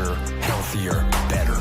faster, healthier, better.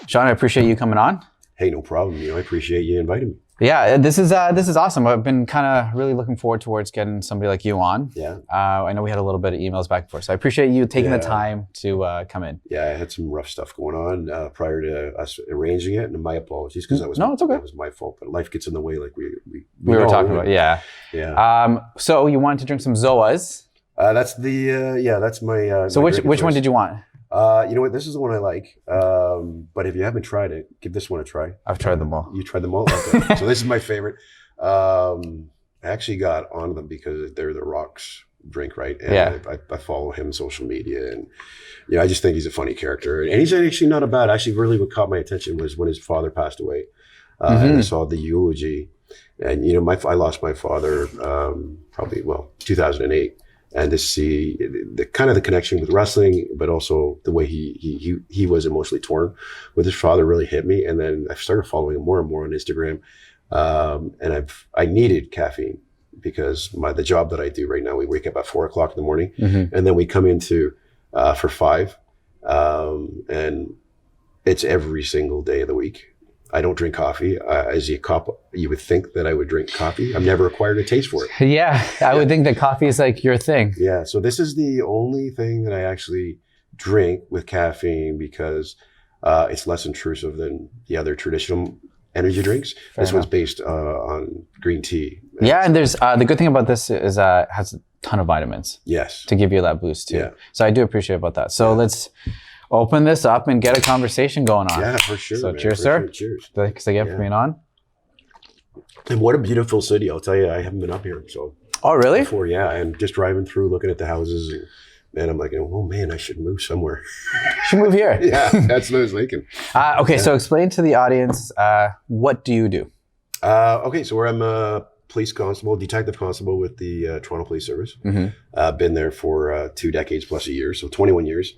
Shawn, I appreciate you coming on. Hey, no problem. I appreciate you inviting me. Yeah, this is awesome. I've been kind of really looking forward towards getting somebody like you on. Yeah. I know we had a little bit of emails back and forth, so I appreciate you taking the time to come in. Yeah, I had some rough stuff going on prior to us arranging it, and my apologies because it's okay. That was my fault. But life gets in the way, like we were talking about. Yeah. Yeah. So you wanted to drink some Zoas. That's that's my. So my which one did you want? You know what? This is the one I like. But if you haven't tried it, give this one a try. I've tried them all. You tried them all? Okay. So this is my favorite. I actually got on them because they're the Rock's drink, right? And yeah. I follow him on social media, and I just think he's a funny character. And he's actually not a bad. Actually, really what caught my attention was when his father passed away. And I saw the eulogy. And I lost my father probably 2008. And to see the kind of the connection with wrestling, but also the way he was emotionally torn with his father really hit me. And then I started following him more and more on Instagram. And I needed caffeine because the job that I do right now, we wake up at 4 o'clock in the morning, and then we come into for 5, and it's every single day of the week. I don't drink coffee. As a cop, you would think that I would drink coffee. I've never acquired a taste for it. Yeah, I would think that coffee is like your thing. Yeah, so this is the only thing that I actually drink with caffeine because it's less intrusive than the other traditional energy drinks. This one's based on green tea. Yeah, and there's the good thing about this is it has a ton of vitamins. Yes. To give you that boost too. Yeah. So I do appreciate about that. So let's open this up and get a conversation going on. Yeah, for sure. So man. cheers, for sir. Sure. Cheers. Thanks again for being on. And what a beautiful city. I'll tell you, I haven't been up here. So. Oh, really? Before, yeah. And just driving through, looking at the houses, and man, I'm like, oh man, I should move somewhere. You should move here. Yeah, that's what I was thinking. Okay, so explain to the audience, what do you do? Okay, so I'm a police constable, detective constable with the Toronto Police Service. Been there for 2 decades plus a year, so 21 years.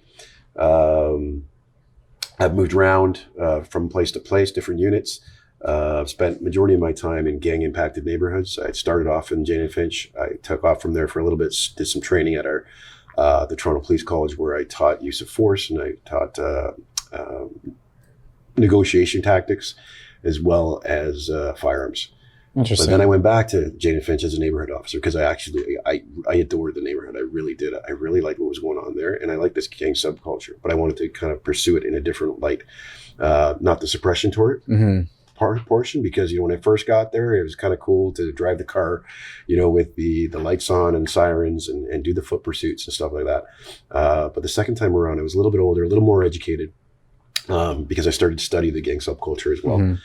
I've moved around from place to place, different units. I've spent majority of my time in gang-impacted neighborhoods. I started off in Jane and Finch. I took off from there for a little bit, did some training at the Toronto Police College where I taught use of force and I taught negotiation tactics as well as firearms. Interesting. But then I went back to Jane and Finch as a neighborhood officer because I adored the neighborhood. I really did. I really liked what was going on there, and I liked this gang subculture. But I wanted to kind of pursue it in a different light, not the suppression portion, because when I first got there, it was kind of cool to drive the car, with the lights on and sirens and do the foot pursuits and stuff like that. But the second time around, I was a little bit older, a little more educated, because I started to study the gang subculture as well.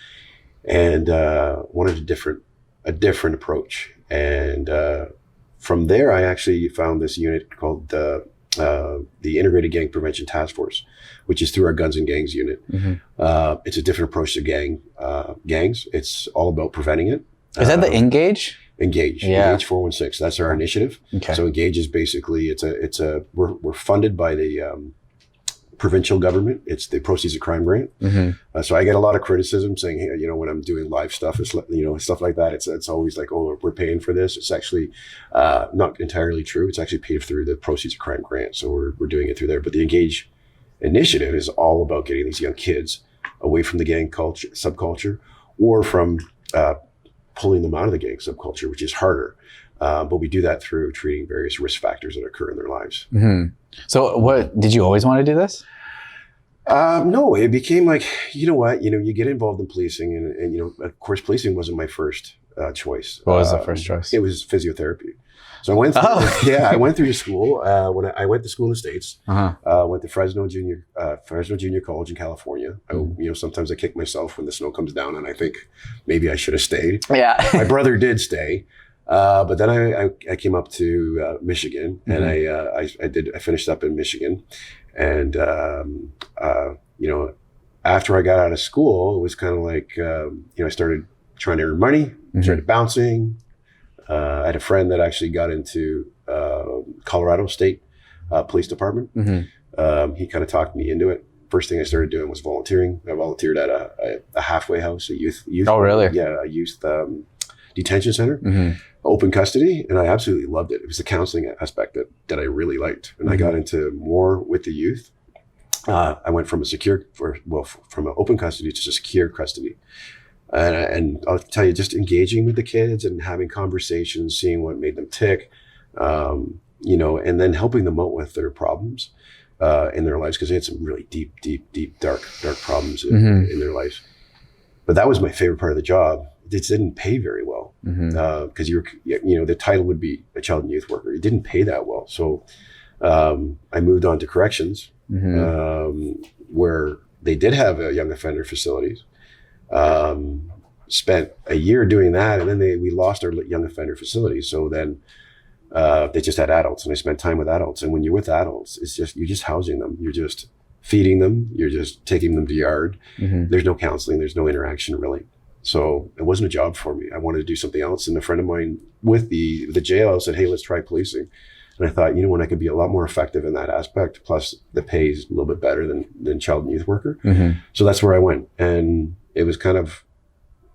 And wanted a different approach. And from there, I actually found this unit called the Integrated Gang Prevention Task Force, which is through our Guns and Gangs unit. It's a different approach to gangs. It's all about preventing it. Is that the Engage? Engage. Yeah. Engage 416. That's our initiative. Okay. So Engage is basically we're funded by the provincial government. It's the Proceeds of Crime grant. So I get a lot of criticism saying, hey, when I'm doing live stuff, it's stuff like that. It's always like, oh, we're paying for this. It's actually not entirely true. It's actually paid through the Proceeds of Crime grant. So we're doing it through there. But the Engage initiative is all about getting these young kids away from the gang subculture, or from pulling them out of the gang subculture, which is harder. But we do that through treating various risk factors that occur in their lives. So what, did you always want to do this? No, it became like, you get involved in policing and of course, policing wasn't my first choice. What was the first choice? It was physiotherapy. So I went through, I went through school. When I went to school in the States, went to Fresno Junior College in California. Sometimes I kick myself when the snow comes down and I think maybe I should have stayed. Yeah. My brother did stay. But then I came up to Michigan, and I finished up in Michigan, and after I got out of school, it was kind of like I started trying to earn money, started bouncing. I had a friend that actually got into Colorado State Police Department. He kind of talked me into it. First thing I started doing was volunteering. I volunteered at a halfway house, a youth. Oh, really? Yeah, a youth detention center, open custody, and I absolutely loved it. It was the counseling aspect that I really liked, and I got into more with the youth. I went from from an open custody to secure custody. And I'll tell you, just engaging with the kids and having conversations, seeing what made them tick, you know, and then helping them out with their problems in their lives, because they had some really deep, dark problems in their lives. But that was my favorite part of the job. It didn't pay very well because you know, the title would be a child and youth worker. It didn't pay that well. So I moved on to corrections, where they did have young offender facilities. Spent a year doing that, and then we lost our young offender facilities. So then they just had adults, and I spent time with adults. And when you're with adults, you're just housing them. You're just feeding them. You're just taking them to yard. There's no counseling. There's no interaction really. So it wasn't a job for me. I wanted to do something else. And a friend of mine with the jail said, "Hey, let's try policing." And I thought, you know what, I could be a lot more effective in that aspect. Plus the pay is a little bit better than child and youth worker. So that's where I went. And it was kind of,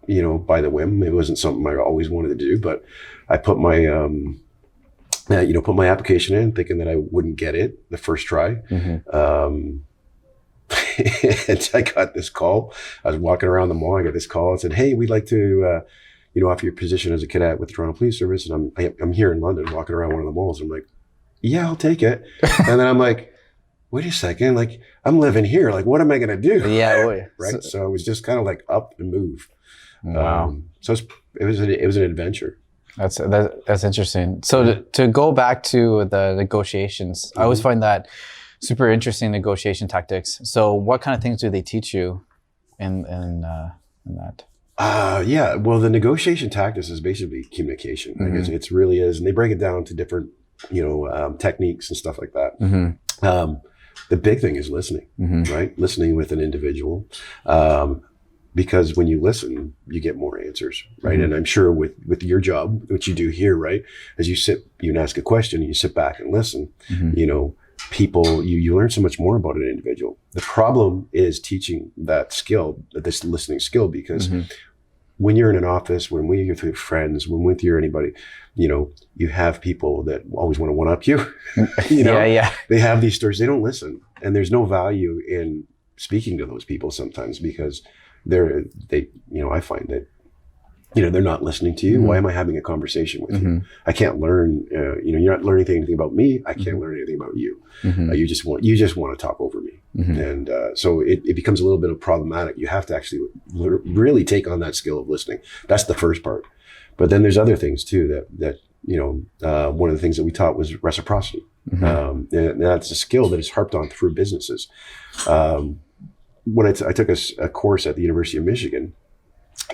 you know, by the whim. It wasn't something I always wanted to do, but I put my, you know, put my application in thinking that I wouldn't get it the first try. And I got this call. I was walking around the mall. I got this call and said, "Hey, we'd like to, you know, offer your position as a cadet with the Toronto Police Service." And I'm here in London walking around one of the malls. I'm like, "Yeah, I'll take it." And then I'm like, "Wait a second, like I'm living here. Like, what am I going to do?" Yeah. Right. So it was just kind of like up and move. Wow. So it was an adventure. That's interesting. So to go back to the negotiations, I always find that super interesting, negotiation tactics. So what kind of things do they teach you in that? Yeah. Well, the negotiation tactics is basically communication. I guess it really is, and they break it down to different, you know, techniques and stuff like that. The big thing is listening, right? Listening with an individual. Because when you listen, you get more answers, right? And I'm sure with your job, which you do here, right? As you ask a question, and you sit back and listen, you know, people, you learn so much more about an individual. The problem is teaching that skill, this listening skill, because when you're in an office, when you're with your friends, when you're anybody, you know, you have people that always want to one-up you. You know, they have these stories, they don't listen. And there's no value in speaking to those people sometimes, because you know, I find that, you know, they're not listening to you. Why am I having a conversation with you? I can't learn, you know, you're not learning anything about me. I can't learn anything about you. You just want to talk over me. And so it becomes a little bit of problematic. You have to actually really take on that skill of listening. That's the first part. But then there's other things too that you know, one of the things that we taught was reciprocity. And that's a skill that is harped on through businesses. When I took a course at the University of Michigan,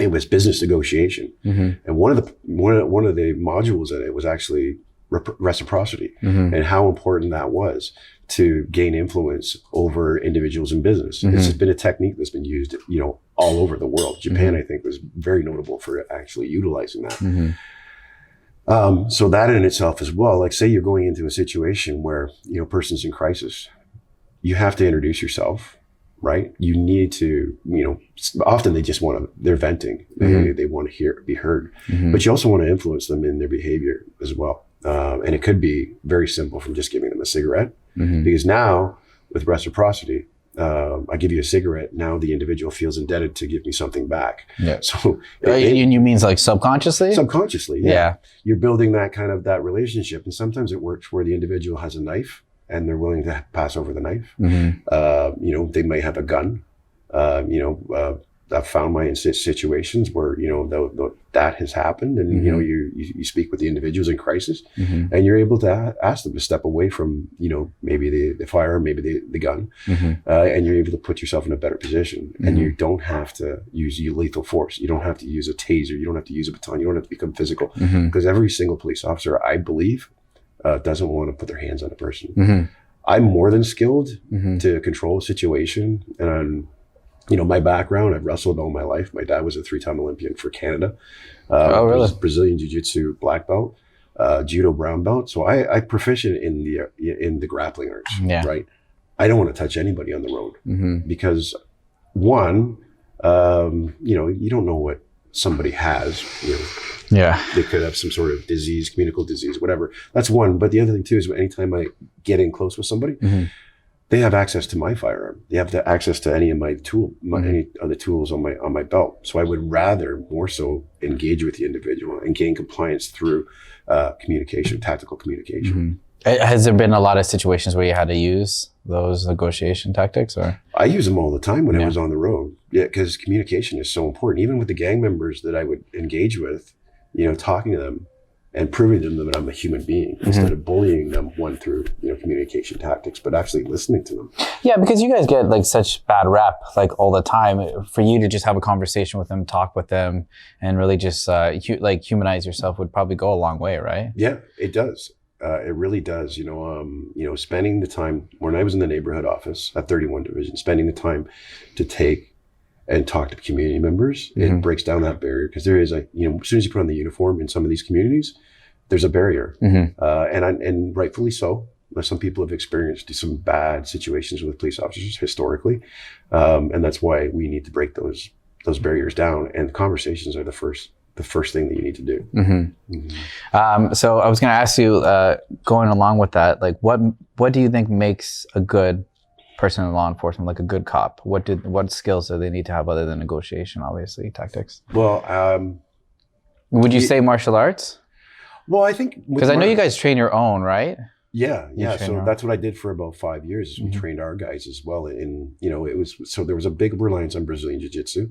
it was business negotiation, and one of the modules in it was actually reciprocity, and how important that was to gain influence over individuals in business. It's been a technique that's been used, you know, all over the world. Japan, I think, was very notable for actually utilizing that. So that in itself as well, like say you're going into a situation where, you know, person's in crisis, you have to introduce yourself. Right? You need to, you know, often they're venting. They want to be heard, but you also want to influence them in their behavior as well. And it could be very simple, from just giving them a cigarette, because now with reciprocity, I give you a cigarette. Now the individual feels indebted to give me something back. Yeah. So you mean like subconsciously? Subconsciously. Yeah. You're building that relationship. And sometimes it works where the individual has a knife and they're willing to pass over the knife. You know, they may have a gun. You know, I've found my situations where, you know, that has happened, and you know, you speak with the individuals in crisis, and you're able to ask them to step away from, you know, maybe the firearm, maybe the gun, and you're able to put yourself in a better position, and you don't have to use lethal force. You don't have to use a taser. You don't have to use a baton. You don't have to become physical, because every single police officer, I believe, doesn't want to put their hands on a person. I'm more than skilled to control a situation, and you know, my background, I've wrestled all my life. My dad was a 3-time Olympian for Canada. Really? Brazilian Jiu-Jitsu black belt, judo brown belt. So I proficient in the grappling arts, right? I don't want to touch anybody on the road, because one, you know, you don't know what somebody has. You know, Yeah. They could have some sort of disease, communicable disease, whatever. That's one. But the other thing too is anytime I get in close with somebody, they have access to my firearm. They have access to any of my any of the tools on my belt. So I would rather more so engage with the individual and gain compliance through communication, tactical communication. Has there been a lot of situations where you had to use those negotiation tactics, or? I use them all the time when I was on the road. Yeah, because communication is so important. Even with the gang members that I would engage with, talking to them and proving to them that I'm a human being instead of bullying them through communication tactics, but actually listening to them. Yeah, because you guys get like such bad rep like all the time. For you to just have a conversation with them, talk with them, and really just humanize yourself would probably go a long way, right? Yeah, it does. It really does. Spending the time when I was in the neighborhood office at 31 Division, spending the time to take and talk to community members, it breaks down that barrier, because there is as soon as you put on the uniform in some of these communities, there's a barrier, and rightfully so. Some people have experienced some bad situations with police officers historically, and that's why we need to break those barriers down. And conversations are the first thing that you need to do. So I was going to ask you, going along with that, like what do you think makes a good person in law enforcement, like a good cop? What skills do they need to have other than negotiation, obviously, tactics? Well, would you say martial arts? Well, I think because I know you guys train your own, right? Yeah. So that's what I did for about 5 years. Is we trained our guys as well, and there was a big reliance on Brazilian Jiu-Jitsu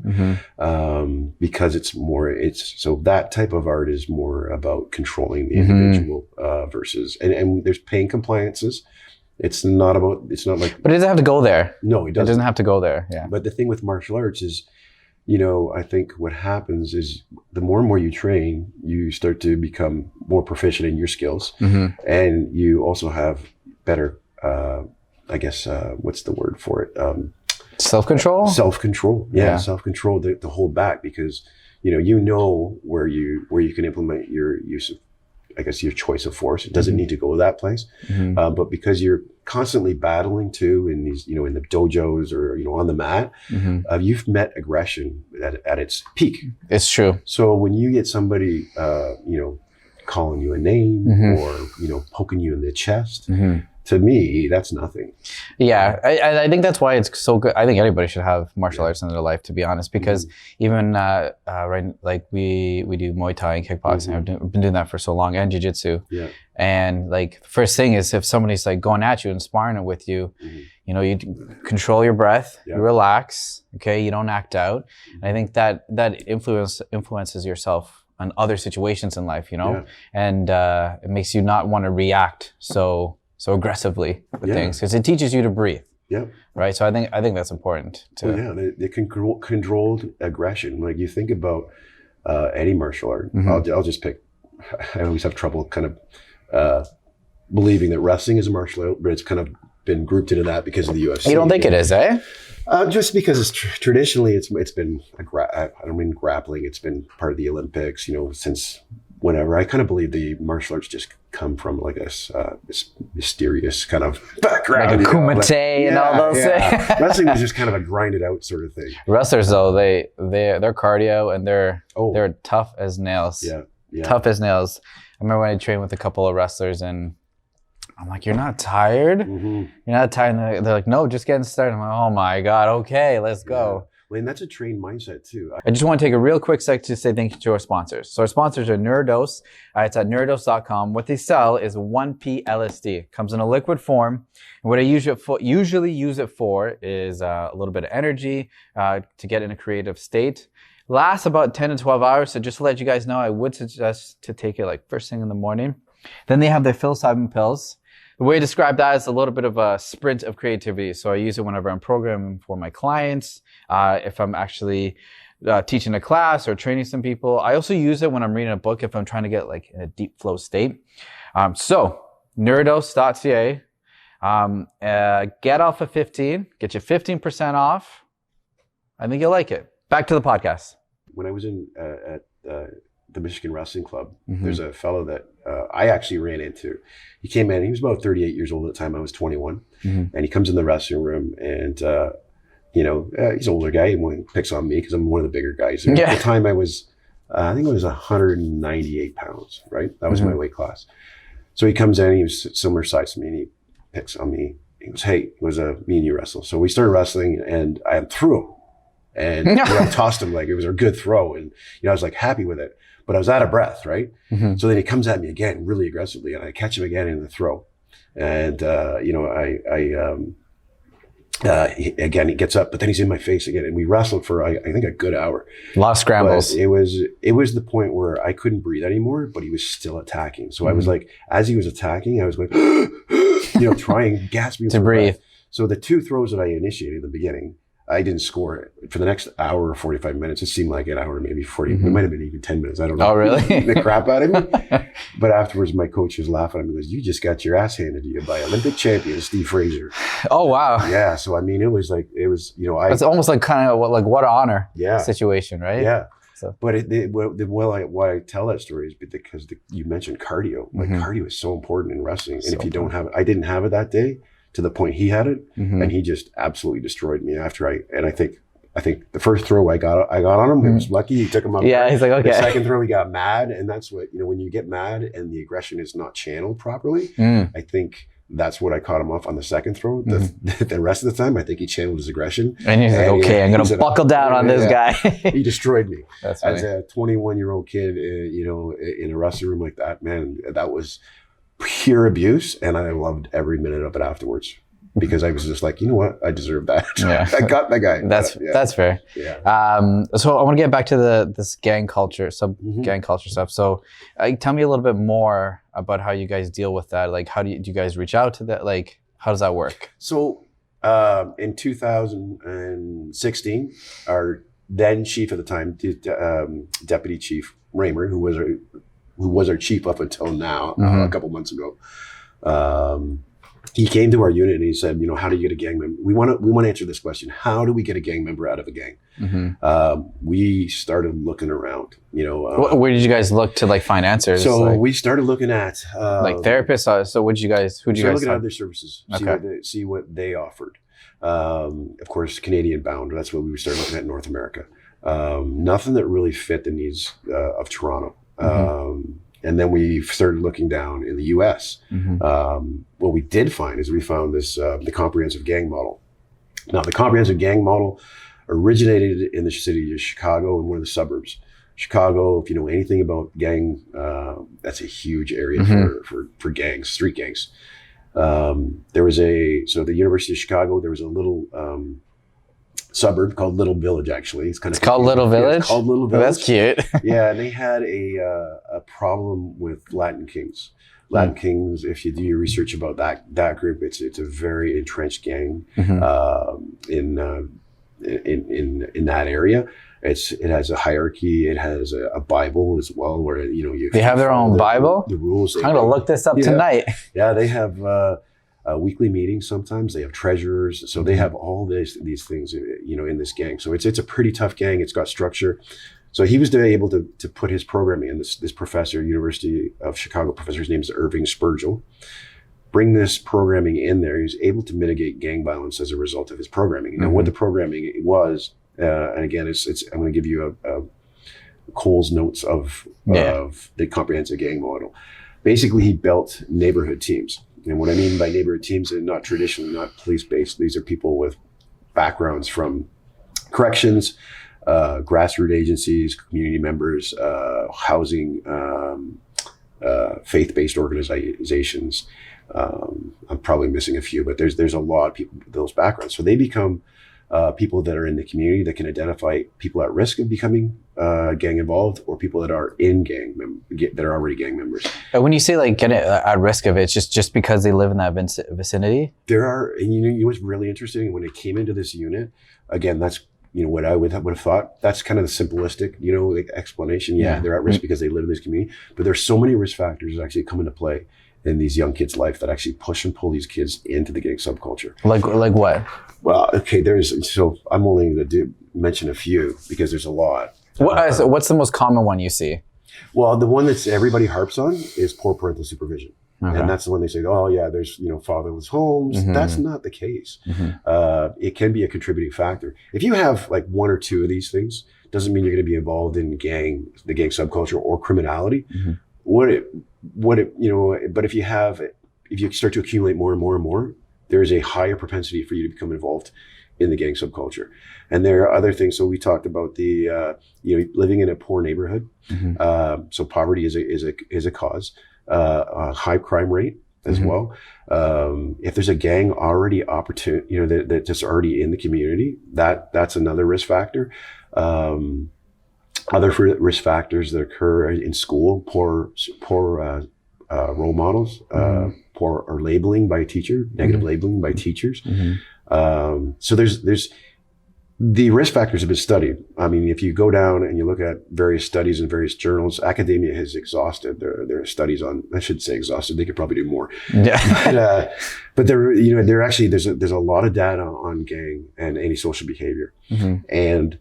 because so that type of art is more about controlling the individual versus and there's pain compliances. It's not like. But it doesn't have to go there. No, it doesn't. It doesn't have to go there. Yeah. But the thing with martial arts is, I think what happens is the more and more you train, you start to become more proficient in your skills, and you also have better, what's the word for it? Self-control? Self-control. Yeah. Self-control to hold back, because, where you can implement your use of, your choice of force. It doesn't need to go to that place. But because you're constantly battling too in these, in the dojos or, on the mat, you've met aggression at its peak. It's true. So when you get somebody, calling you a name or, poking you in the chest, to me, that's nothing. Yeah, I think that's why it's so good. I think anybody should have martial arts in their life, to be honest, because even like we do Muay Thai and kickboxing. I've been doing that for so long, and jiu-jitsu. Yeah. And like the first thing is, if somebody's like going at you and sparring it with you, you control your breath, you relax, okay, you don't act out. And I think that influences yourself on other situations in life, and it makes you not want to react so aggressively with things, because it teaches you to breathe. Yeah. Right. So I think that's important too. Well, the controlled aggression. Like you think about any martial art. I'll just pick. I always have trouble kind of believing that wrestling is a martial art, but it's kind of been grouped into that because of the UFC. You don't think it is, eh? Just because traditionally it's been I don't mean grappling. It's been part of the Olympics, since whenever. I kind of believe the martial arts just come from like this mysterious kind of background. Like a kumite and all those things. Wrestling is just kind of a grinded out sort of thing. Wrestlers though, they're cardio and they're tough as nails. Yeah. Tough as nails. I remember when I trained with a couple of wrestlers and I'm like, you're not tired? You're not tired? And they're like, no, just getting started. I'm like, oh my God, okay, let's go. Well, and that's a trained mindset too. I just want to take a real quick sec to say thank you to our sponsors. So our sponsors are Neurodose. It's at neurodose.com. What they sell is 1P LSD. It comes in a liquid form. And what I usually use it for is a little bit of energy to get in a creative state. Lasts about 10 to 12 hours. So just to let you guys know, I would suggest to take it like first thing in the morning. Then they have their psilocybin pills. The way I describe that is a little bit of a sprint of creativity. So I use it whenever I'm programming for my clients, if I'm actually teaching a class or training some people. I also use it when I'm reading a book if I'm trying to get like in a deep flow state. So neurodose.ca, get off of 15, get you 15% off. I think you'll like it. Back to the podcast. When I was at the Michigan Wrestling Club, there's a fellow that I actually ran into. He came in, he was about 38 years old at the time. I was 21. And he comes in the wrestling room and, he's an older guy. He picks on me because I'm one of the bigger guys. And at the time I was I think it was 198 pounds, right? That was my weight class. So he comes in, he was similar size to me, and he picks on me. He goes, hey, it was me and you wrestle. So we started wrestling, and I threw him. And I tossed him like it was a good throw. And, I was like happy with it, but I was out of breath, right? So then he comes at me again, really aggressively, and I catch him again in the throw. And, again, he gets up, but then he's in my face again. And we wrestled for, I think, a good hour. A lot of scrambles. But it was the point where I couldn't breathe anymore, but he was still attacking. So I was like, as he was attacking, I was going, trying, gasping to breathe. Breath. So the 2 throws that I initiated in the beginning, I didn't score it. For the next hour or 45 minutes, it seemed like an hour, maybe 40. It might have been even 10 minutes. I don't know. Oh, really? The crap out of me. But afterwards, my coach was laughing at me. He goes, you just got your ass handed to you by Olympic champion Steve Fraser. Oh, wow. Yeah. So, I mean, it was, it's almost like kind of like what an honor situation, right? Yeah. So. But why I tell that story is because you mentioned cardio. Like cardio is so important in wrestling. And if you don't have it, I didn't have it that day to the point he had it. And he just absolutely destroyed me after I think the first throw I got on him, it was lucky. He took him up. Yeah, he's like, okay. The second throw, he got mad. And that's what, when you get mad and the aggression is not channeled properly, I think that's what I caught him off on the second throw. The rest of the time, I think he channeled his aggression. And he's like, okay, I'm going to buckle down on this guy. He destroyed me. That's funny. As a 21-year-old kid, in a wrestling room like that, man, that was pure abuse. And I loved every minute of it afterwards. Because I was just like, you know what, I deserve that. Yeah. I got that guy. That's fair. Yeah. So I want to get back to this gang culture, gang culture stuff. So tell me a little bit more about how you guys deal with that. Like, how do you guys reach out to that? Like, how does that work? So in 2016, our then chief at the time, Deputy Chief Raymer, who was our chief up until now, a couple months ago. He came to our unit and he said, how do you get a gang member? We want to answer this question. How do we get a gang member out of a gang? We started looking around, where did you guys look to like find answers? So we started looking at like therapists. So who did you guys looking at other services, see what they offered. Of course, Canadian bound. That's what we started looking at in North America. Nothing that really fit the needs of Toronto. And then we started looking down in the U.S. What we did find is we found this the comprehensive gang model. Now, the comprehensive gang model originated in the city of Chicago in one of the suburbs. Chicago, if you know anything about gang, that's a huge area for gangs, street gangs. The University of Chicago, there was a little suburb called Little Village. Actually, it's called Little Village. Yeah, it's called Little Village. That's cute. Yeah, and they had a problem with Latin Kings. Latin Kings, if you do your research about that group, it's a very entrenched gang in that area. It has a hierarchy. It has a Bible as well, where they have their own Bible. The rules. I'm gonna look this up tonight. Yeah, they have weekly meetings. Sometimes they have treasurers. So they have all these things, in this gang. So it's a pretty tough gang. It's got structure. So he was able to put his programming in. This professor, University of Chicago professor, his name is Irving Spurgill, bring this programming in there. He was able to mitigate gang violence as a result of his programming. And what the programming was, and again, I'm going to give you a Cole's notes of the comprehensive gang model. Basically, he built neighborhood teams. And what I mean by neighborhood teams, and not traditionally, not police-based. These are people with backgrounds from corrections, grassroots agencies, community members, housing, faith-based organizations. I'm probably missing a few, but there's a lot of people with those backgrounds. So they become people that are in the community that can identify people at risk of becoming gang involved, or people that are in that are already gang members. When you say like get at risk of it, it's just because they live in that vicinity? There are, and you know what's really interesting, when it came into this unit, again, that's what I would have thought. That's kind of the simplistic, explanation. Yeah, they're at risk because they live in this community. But there's so many risk factors that actually come into play in these young kids' life that actually push and pull these kids into the gang subculture. Like what? Well, okay, so I'm only going to mention a few because there's a lot. What's the most common one you see? Well, the one that everybody harps on is poor parental supervision. Okay. And that's the one they say, oh yeah, there's, fatherless homes. That's not the case. It can be a contributing factor. If you have like one or two of these things, doesn't mean you're going to be involved in the gang subculture or criminality. But if you start to accumulate more and more and more, there's a higher propensity for you to become involved in the gang subculture. And there are other things. So we talked about living in a poor neighborhood. So poverty is a cause, a high crime rate as well. If there's a gang already that's already in the community, that's another risk factor. Other risk factors that occur in school: poor role models, poor or labeling by a teacher, negative labeling by teachers. So there's the risk factors have been studied. I mean, if you go down and you look at various studies in various journals, academia has exhausted their studies on. I should say exhausted. They could probably do more. Yeah. But there actually there's a lot of data on gang and antisocial behavior, and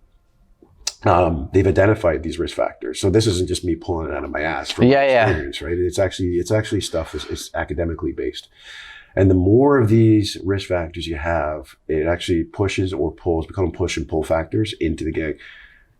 they've identified these risk factors. So this isn't just me pulling it out of my ass from experience, right? It's actually stuff that's academically based. And the more of these risk factors you have, it actually pushes or pulls, become push and pull factors into the gang.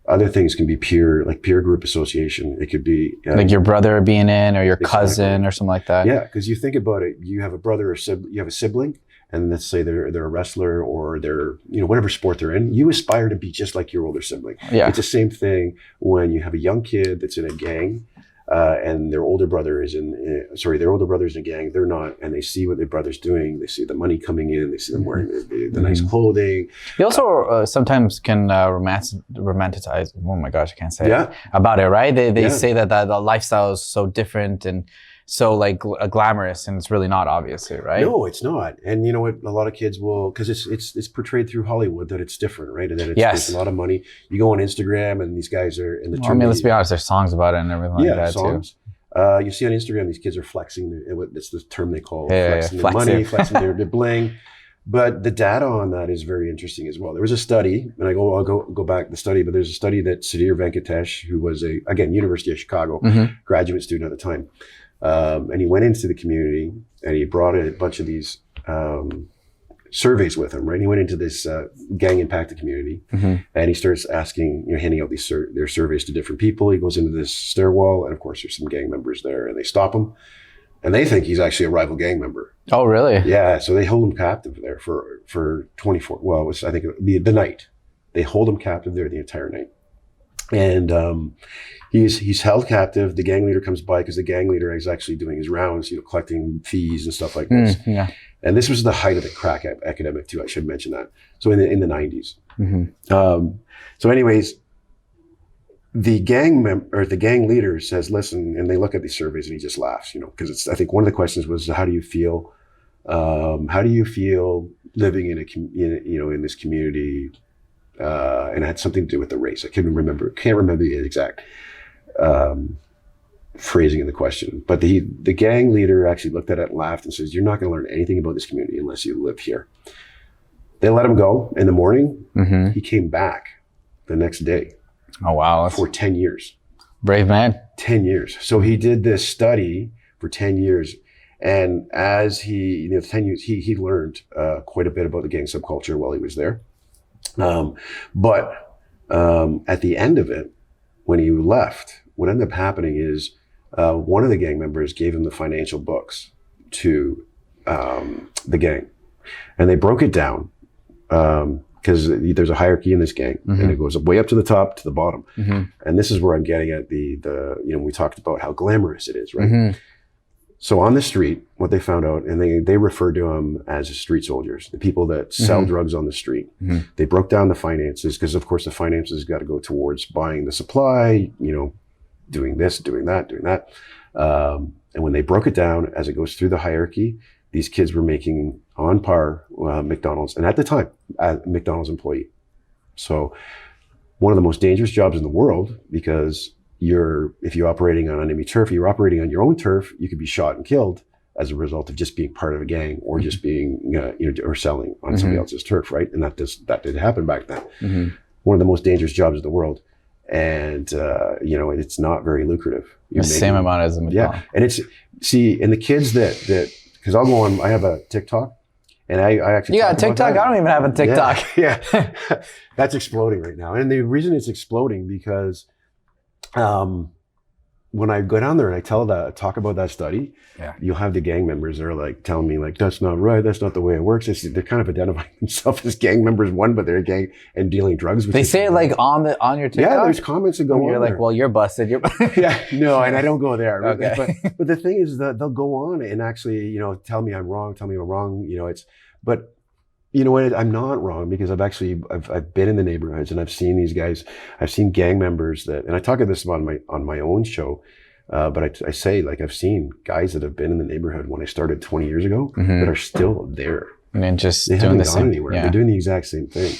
Other things can be peer group association. It could be like your brother being in, or your cousin or something like that. Yeah, because you think about it, you have a brother or you have a sibling, and let's say they're a wrestler or they're, whatever sport they're in, you aspire to be just like your older sibling. Yeah. It's the same thing when you have a young kid that's in a gang, and their older brother is in a gang. They're not, and they see what their brother's doing. They see the money coming in. They see them wearing the nice clothing. They also sometimes can romanticize. Oh my gosh, I can't say it, about it, right? They say that the lifestyle is so different and so glamorous, and it's really not, obviously, right? No, it's not. And you know what? A lot of kids will, because it's portrayed through Hollywood that it's different, right? And that there's a lot of money. You go on Instagram, and these guys are in the. Well, I mean, let's be honest. There's songs about it and everything like that songs. Too. You see on Instagram, these kids are flexing. It's the term they call flexing their money, flexing their bling. But the data on that is very interesting as well. There was a study, and I'll go back to the study, but there's a study that Sudhir Venkatesh, who was University of Chicago graduate student at the time. And he went into the community and he brought a bunch of these surveys with him, right? He went into this gang impacted community and he starts asking, handing out their surveys to different people. He goes into this stairwell, and of course there's some gang members there, and they stop him and they think he's actually a rival gang member. Oh, really? Yeah. So they hold him captive there for 24. Well, it was, I think, the night. They hold him captive there the entire night. And he's held captive. The gang leader comes by because the gang leader is actually doing his rounds, collecting fees and stuff like this. And this was the height of the crack epidemic too. I should mention that. So in the 90s. So anyways, the gang leader says, "Listen," and they look at these surveys, and he just laughs, because I think one of the questions was, "How do you feel? How do you feel living in this community?" And it had something to do with the race. I can't remember the exact phrasing of the question. But the gang leader actually looked at it and laughed and says, "You're not going to learn anything about this community unless you live here." They let him go in the morning. He came back the next day. Oh, wow. For 10 years. Brave man. 10 years. So he did this study for 10 years. And as 10 years, he learned quite a bit about the gang subculture while he was there. But at the end of it, when he left, what ended up happening is one of the gang members gave him the financial books to the gang, and they broke it down because there's a hierarchy in this gang, and it goes way up to the top to the bottom. And this is where I'm getting at we talked about how glamorous it is, right? So on the street, what they found out, and they referred to them as street soldiers, the people that sell drugs on the street. They broke down the finances because, of course, the finances got to go towards buying the supply, doing this, doing that. And when they broke it down, as it goes through the hierarchy, these kids were making on par McDonald's, and at the time, a McDonald's employee. So one of the most dangerous jobs in the world, because if you're operating on enemy turf, you're operating on your own turf, you could be shot and killed as a result of just being part of a gang or just being, or selling on somebody else's turf, right? And that did happen back then. One of the most dangerous jobs in the world. And, it's not very lucrative. The same amount as a McDonald's. Yeah. And and the kids that, because I'll go on, I have a TikTok, And I actually You got talk about TikTok? that. I don't even have a TikTok. Yeah. That's exploding right now. And the reason it's exploding because when I go down there and I talk about that study, you'll have the gang members that are like telling me like, that's not right. That's not the way it works. They're kind of identifying themselves as gang members, but they're a gang and dealing drugs. They say it like on your TikTok? Yeah, there's comments that go on You're like, there. well, you're busted. Yeah, no, and I don't go there. Okay. But the thing is that they'll go on and actually, tell me I'm wrong, but you know what? I'm not wrong because I've been in the neighborhoods and I've seen these guys. I've seen gang members and I talk about this on my own show. But I say like I've seen guys that have been in the neighborhood when I started 20 years ago that are still there. And then just they doing haven't the gone same. anywhere. Yeah. They're doing the exact same thing.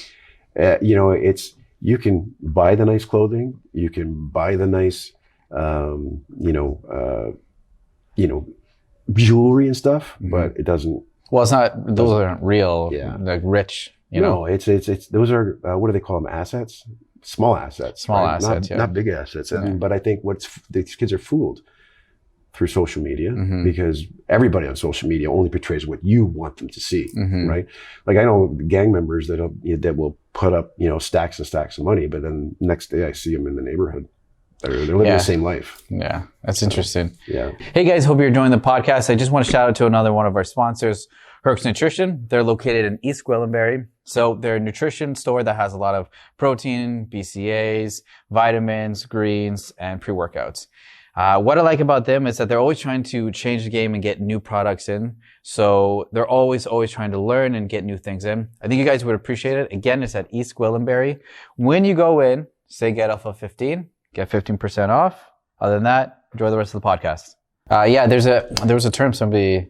You can buy the nice clothing. You can buy the nice, jewelry and stuff, but it doesn't. Well, it's not. Those aren't real. Yeah. Like rich. No, it's those are what do they call them? Assets, small assets. Small assets, not big assets. But I think these kids are fooled through social media because everybody on social media only portrays what you want them to see, right? Like I know gang members that will put up stacks and stacks of money, but then next day I see them in the neighborhood. They're living the same life. Yeah, that's interesting. Yeah. Hey guys, hope you're enjoying the podcast. I just want to shout out to another one of our sponsors, HERCS Nutrition. They're located in East GWILLIMBURY. So they're a nutrition store that has a lot of protein, BCAAs, vitamins, greens, and pre-workouts. What I like about them is that they're always trying to change the game and get new products in. So they're always trying to learn and get new things in. I think you guys would appreciate it. Again, it's at East GWILLIMBURY. When you go in, say get off of 15, get 15% off. Other than that, enjoy the rest of the podcast. There was a term somebody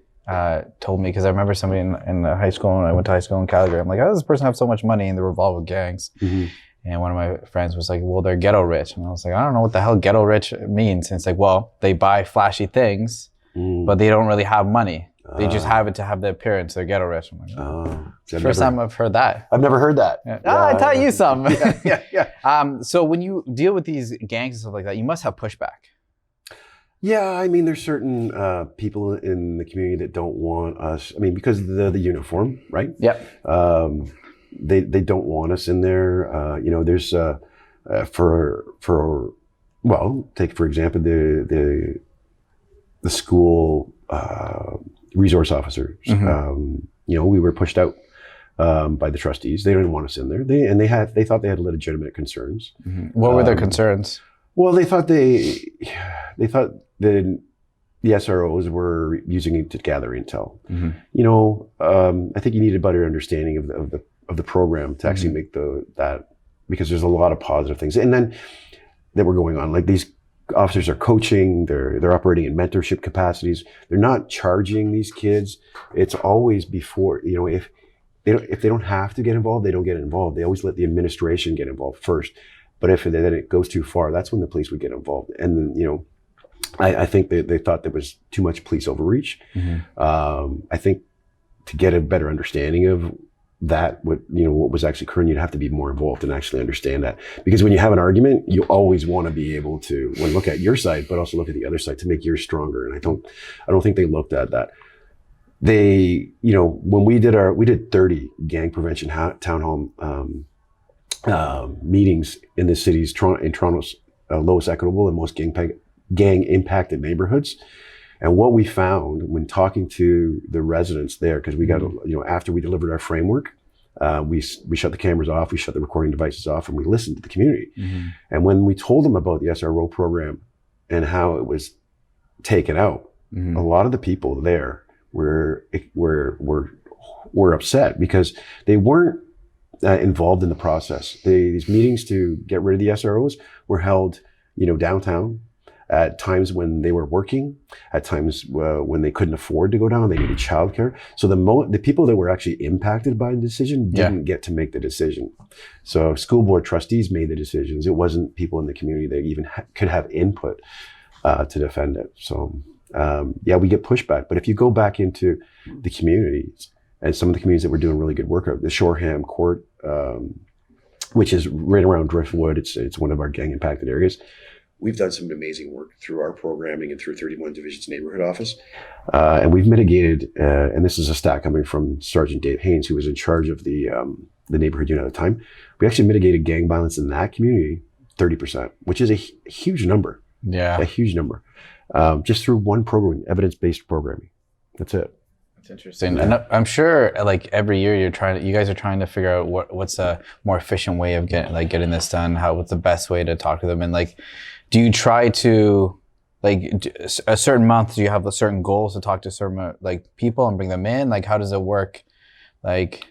told me because I remember somebody in high school when I went to high school in Calgary. I'm like, how does this person have so much money and they're involved with gangs? And one of my friends was like, well, they're ghetto rich. And I was like, I don't know what the hell ghetto rich means. And it's like, well, they buy flashy things, but they don't really have money. They just have it to have the appearance. They're ghetto rich. I'm like, first time I've heard that. I've never heard that. Yeah. I taught you some. Yeah. So when you deal with these gangs and stuff like that, you must have pushback. Yeah, I mean, there's certain people in the community that don't want us. I mean, because of the uniform, right? Yep. They don't want us in there. There's take for example the school resource officers. We were pushed out by the trustees. They didn't want us in there. They thought they had legitimate concerns. What were their concerns? Well, they thought the SROs were using it to gather intel. I think you need a better understanding of the program to actually make that, because there's a lot of positive things and then that were going on. Like these officers are coaching, they're operating in mentorship capacities. They're not charging these kids. It's always before, if they don't have to get involved, they don't get involved. They always let the administration get involved first. But if then it goes too far, that's when the police would get involved. And then, I think they thought there was too much police overreach. I think to get a better understanding of that, what was actually occurring, you'd have to be more involved and actually understand that. Because when you have an argument, you always want to be able to look at your side, but also look at the other side to make yours stronger. And I don't think they looked at that. They, when we did 30 gang prevention town hall meetings in the city's Toronto's lowest equitable and most gang impacted neighborhoods. And what we found when talking to the residents there, because we got, after we delivered our framework, we shut the cameras off, we shut the recording devices off, and we listened to the community. And when we told them about the SRO program and how it was taken out, a lot of the people there were upset because they weren't involved in the process. These meetings to get rid of the SROs were held, downtown, at times when they were working, at times when they couldn't afford to go down, they needed childcare. So the people that were actually impacted by the decision didn't get to make the decision. So school board trustees made the decisions. It wasn't people in the community that even could have input to defend it. So we get pushback. But if you go back into the communities, and some of the communities that were doing really good work, the Shoreham Court, which is right around Driftwood, it's one of our gang impacted areas. we've done some amazing work through our programming and through 31 Division's neighborhood office. And we've mitigated, and this is a stat coming from Sergeant Dave Haynes, who was in charge of the neighborhood unit at the time. We actually mitigated gang violence in that community 30%, which is a huge number. Yeah. A huge number. Just through one program, evidence-based programming. That's it. That's interesting. And I'm sure like every year you guys are trying to figure out what's a more efficient way of getting this done, what's the best way to talk to them. And like, do you try to, like, a certain month, do you have certain goals to talk to certain like people and bring them in? Like, how does it work? Like,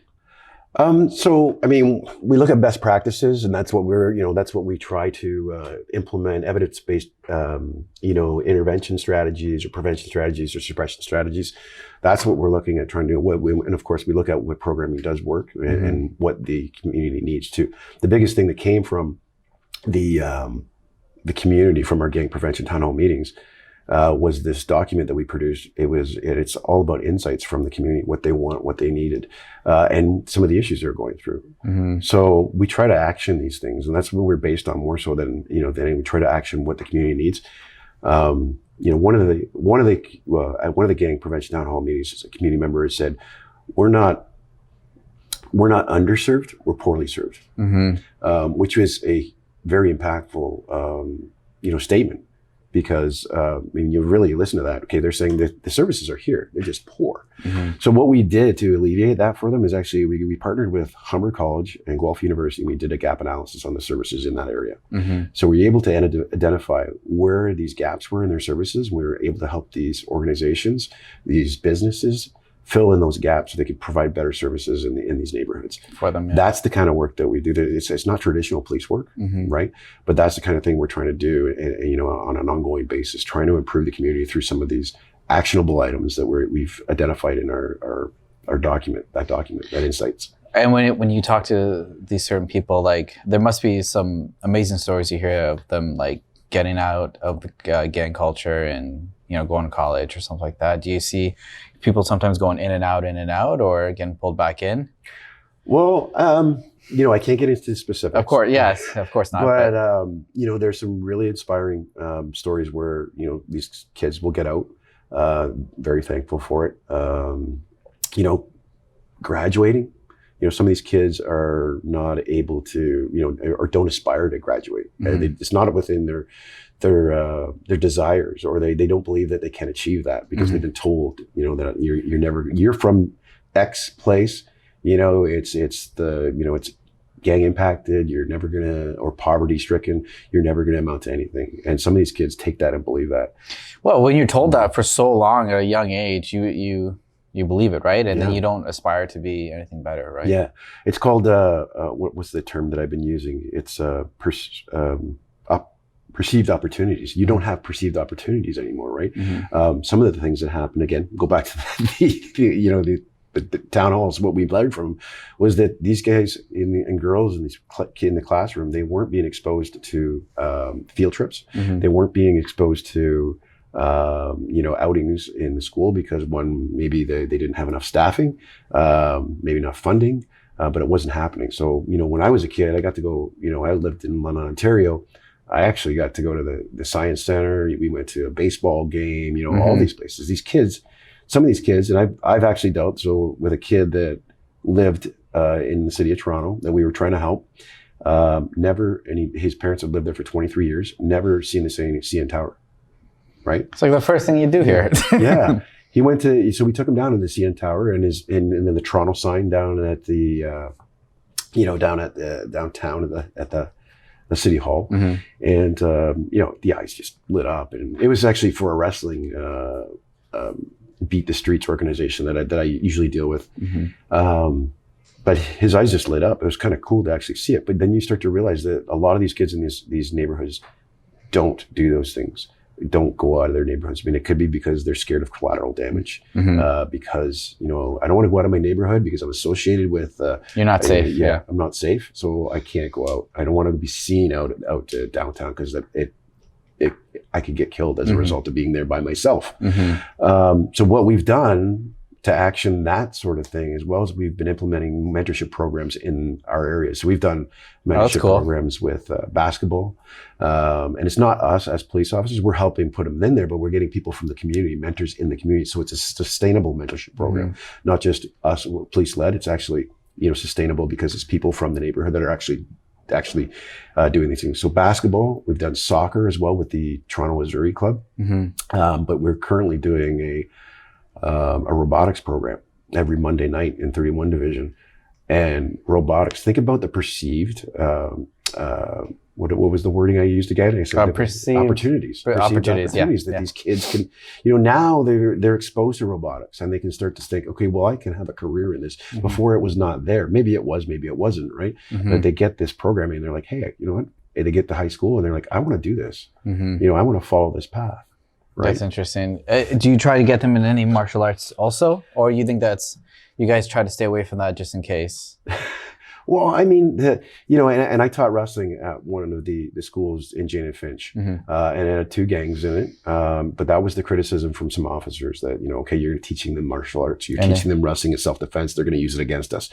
so, I mean, we look at best practices, and that's what that's what we try to implement, evidence-based, intervention strategies or prevention strategies or suppression strategies. That's what we're looking at trying to do. And of course, we look at what programming does work and what the community needs too. The biggest thing that came from the community from our gang prevention town hall meetings was this document that we produced. It's all about insights from the community, what they want, what they needed, and some of the issues they're going through. So we try to action these things, and that's what we're based on more so than we try to action what the community needs. One of the gang prevention town hall meetings, a community member has said, we're not underserved, we're poorly served, which was a very impactful, statement. Because you really listen to that. Okay, they're saying that the services are here; they're just poor. So what we did to alleviate that for them is actually we partnered with Humber College and Guelph University. And we did a gap analysis on the services in that area. So we were able to identify where these gaps were in their services. We were able to help these organizations, these businesses, fill in those gaps so they could provide better services in these neighborhoods for them. Yeah. That's the kind of work that we do. It's not traditional police work, right? But that's the kind of thing we're trying to do, on an ongoing basis, trying to improve the community through some of these actionable items that we've identified in our document, that insights. And when you talk to these certain people, like there must be some amazing stories you hear of them, like getting out of the gang culture and going to college or something like that. Do you see people sometimes going in and out, or getting pulled back in? Well, I can't get into specifics. Of course, yes, of course not. But there's some really inspiring stories where these kids will get out. Very thankful for it. Graduating. Some of these kids are not able to, or don't aspire to graduate. It's not within their desires, or they don't believe that they can achieve that because they've been told, that you're from X place, it's gang impacted, you're never gonna, or poverty stricken, you're never gonna amount to anything. And some of these kids take that and believe that. Well, when you're told that for so long at a young age, you believe it, right? And then you don't aspire to be anything better, right? Yeah. It's called, what's the term that I've been using? It's perceived opportunities. You don't have perceived opportunities anymore, right? Some of the things that happen, again, go back to the town halls. What we've learned from was that these guys and girls in the classroom, they weren't being exposed to field trips. They weren't being exposed to outings in the school because maybe they didn't have enough staffing, maybe enough funding, but it wasn't happening. So, when I was a kid, I got to go, I lived in London, Ontario. I actually got to go to the Science Center. We went to a baseball game, all these places. These kids, some of these kids, and I've actually dealt with a kid that lived in the city of Toronto that we were trying to help. His parents had lived there for 23 years, never seen the CN Tower, right? It's like the first thing you do here. Yeah. He went so we took him down to the CN Tower and then the Toronto sign down at the, down at the downtown at the city hall. And, the eyes just lit up. And it was actually for a wrestling Beat the Streets organization that I usually deal with. But his eyes just lit up. It was kind of cool to actually see it. But then you start to realize that a lot of these kids in these neighborhoods don't do those things. Don't go out of their neighborhoods. I mean, it could be because they're scared of collateral damage. Because, I don't want to go out of my neighborhood because I'm associated with... You're not safe. Yeah, I'm not safe. So I can't go out. I don't want to be seen out to downtown because I could get killed as a result of being there by myself. So what we've done to action that sort of thing, as well as we've been implementing mentorship programs in our areas. So we've done mentorship programs with basketball. And it's not us as police officers, we're helping put them in there, but we're getting people from the community, mentors in the community. So it's a sustainable mentorship program, not just us police led. It's actually, sustainable because it's people from the neighborhood that are actually doing these things. So basketball, we've done soccer as well with the Toronto Missouri Club. But we're currently doing a robotics program every Monday night in 31 Division. And robotics, think about the perceived, what was the wording I used again? I said perceived opportunities that these kids can, now they're exposed to robotics and they can start to think, okay, well, I can have a career in this. Before it was not there. Maybe it was, maybe it wasn't, right? But they get this programming and they're like, hey, you know what? They get to high school and they're like, I want to do this. I want to follow this path. Right? That's interesting. Do you try to get them in any martial arts also? Or you think you guys try to stay away from that just in case? Well, I mean, and I taught wrestling at one of the schools in Jane and Finch, and it had 2 gangs in it. But that was the criticism from some officers that, okay, you're teaching them martial arts, you're teaching them wrestling and self-defense, they're going to use it against us.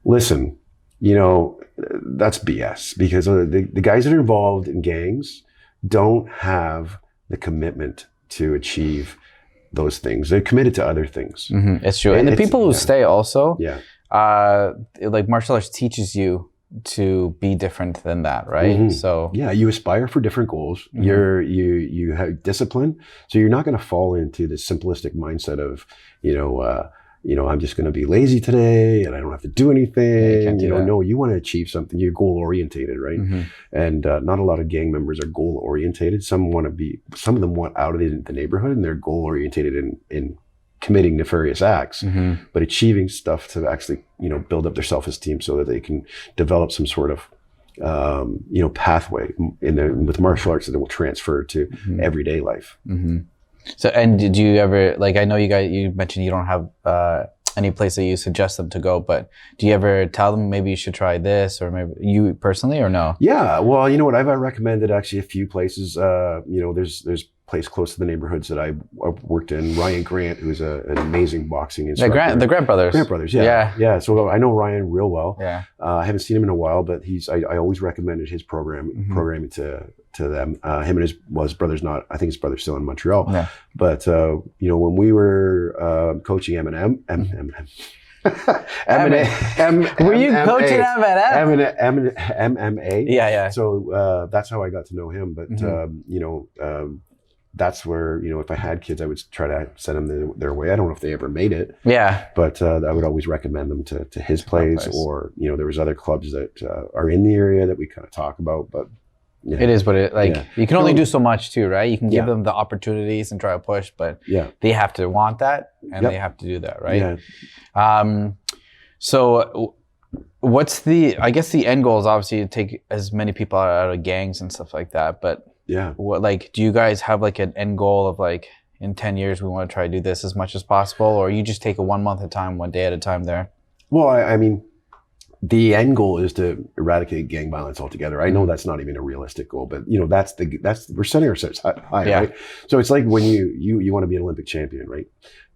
Listen, that's BS, because the guys that are involved in gangs don't have the commitment to achieve those things. They're committed to other things. It's true. And the people who stay also, like martial arts teaches you to be different than that, right? So you aspire for different goals. You have discipline, so you're not going to fall into the simplistic mindset of I'm just going to be lazy today and I don't have to do anything. No, you want to achieve something. You're goal orientated, right? And not a lot of gang members are goal orientated. Some of them want out of the neighborhood and they're goal orientated in committing nefarious acts, but achieving stuff to actually, build up their self-esteem so that they can develop some sort of, pathway with martial arts that will transfer to everyday life. So, and did you ever, like, I know you mentioned you don't have any place that you suggest them to go, but do you ever tell them maybe you should try this, or maybe you personally, or no? Yeah, well, you know what, I've recommended actually a few places. There's place close to the neighborhoods that I worked in. Ryan Grant, who's an amazing boxing instructor. The Grant brothers. Grant brothers, yeah. So I know Ryan real well. Yeah. I haven't seen him in a while, but I always recommended his programming to them. Him and his brother's not. I think his brother's still in Montreal. Yeah. But when we were coaching Eminem. Were you coaching MMA? Yeah. So that's how I got to know him. But that's where, if I had kids, I would try to send them their way. I don't know if they ever made it. Yeah. But I would always recommend them to his place, or, there was other clubs that are in the area that we kind of talk about. But yeah. It is what you can only do so much too, right? You can give them the opportunities and try to push, but they have to want that and they have to do that, right? Yeah. So what's the end goal is obviously to take as many people out of gangs and stuff like that, but what, do you guys have an end goal of in 10 years we want to try to do this as much as possible, or you just take it 1 month at a time, 1 day at a time there? Well, I mean, the end goal is to eradicate gang violence altogether. I know that's not even a realistic goal, but we're setting ourselves high, right? So it's like when you want to be an Olympic champion, right?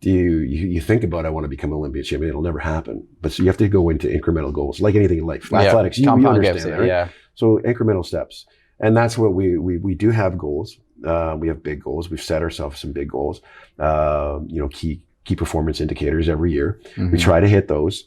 Do you think about, I want to become an Olympic champion? It'll never happen. But so you have to go into incremental goals, like anything in life. Athletics, you understand that, right? Yeah. So incremental steps. And that's what we do have goals. We have big goals. We've set ourselves some big goals. Key performance indicators every year. We try to hit those.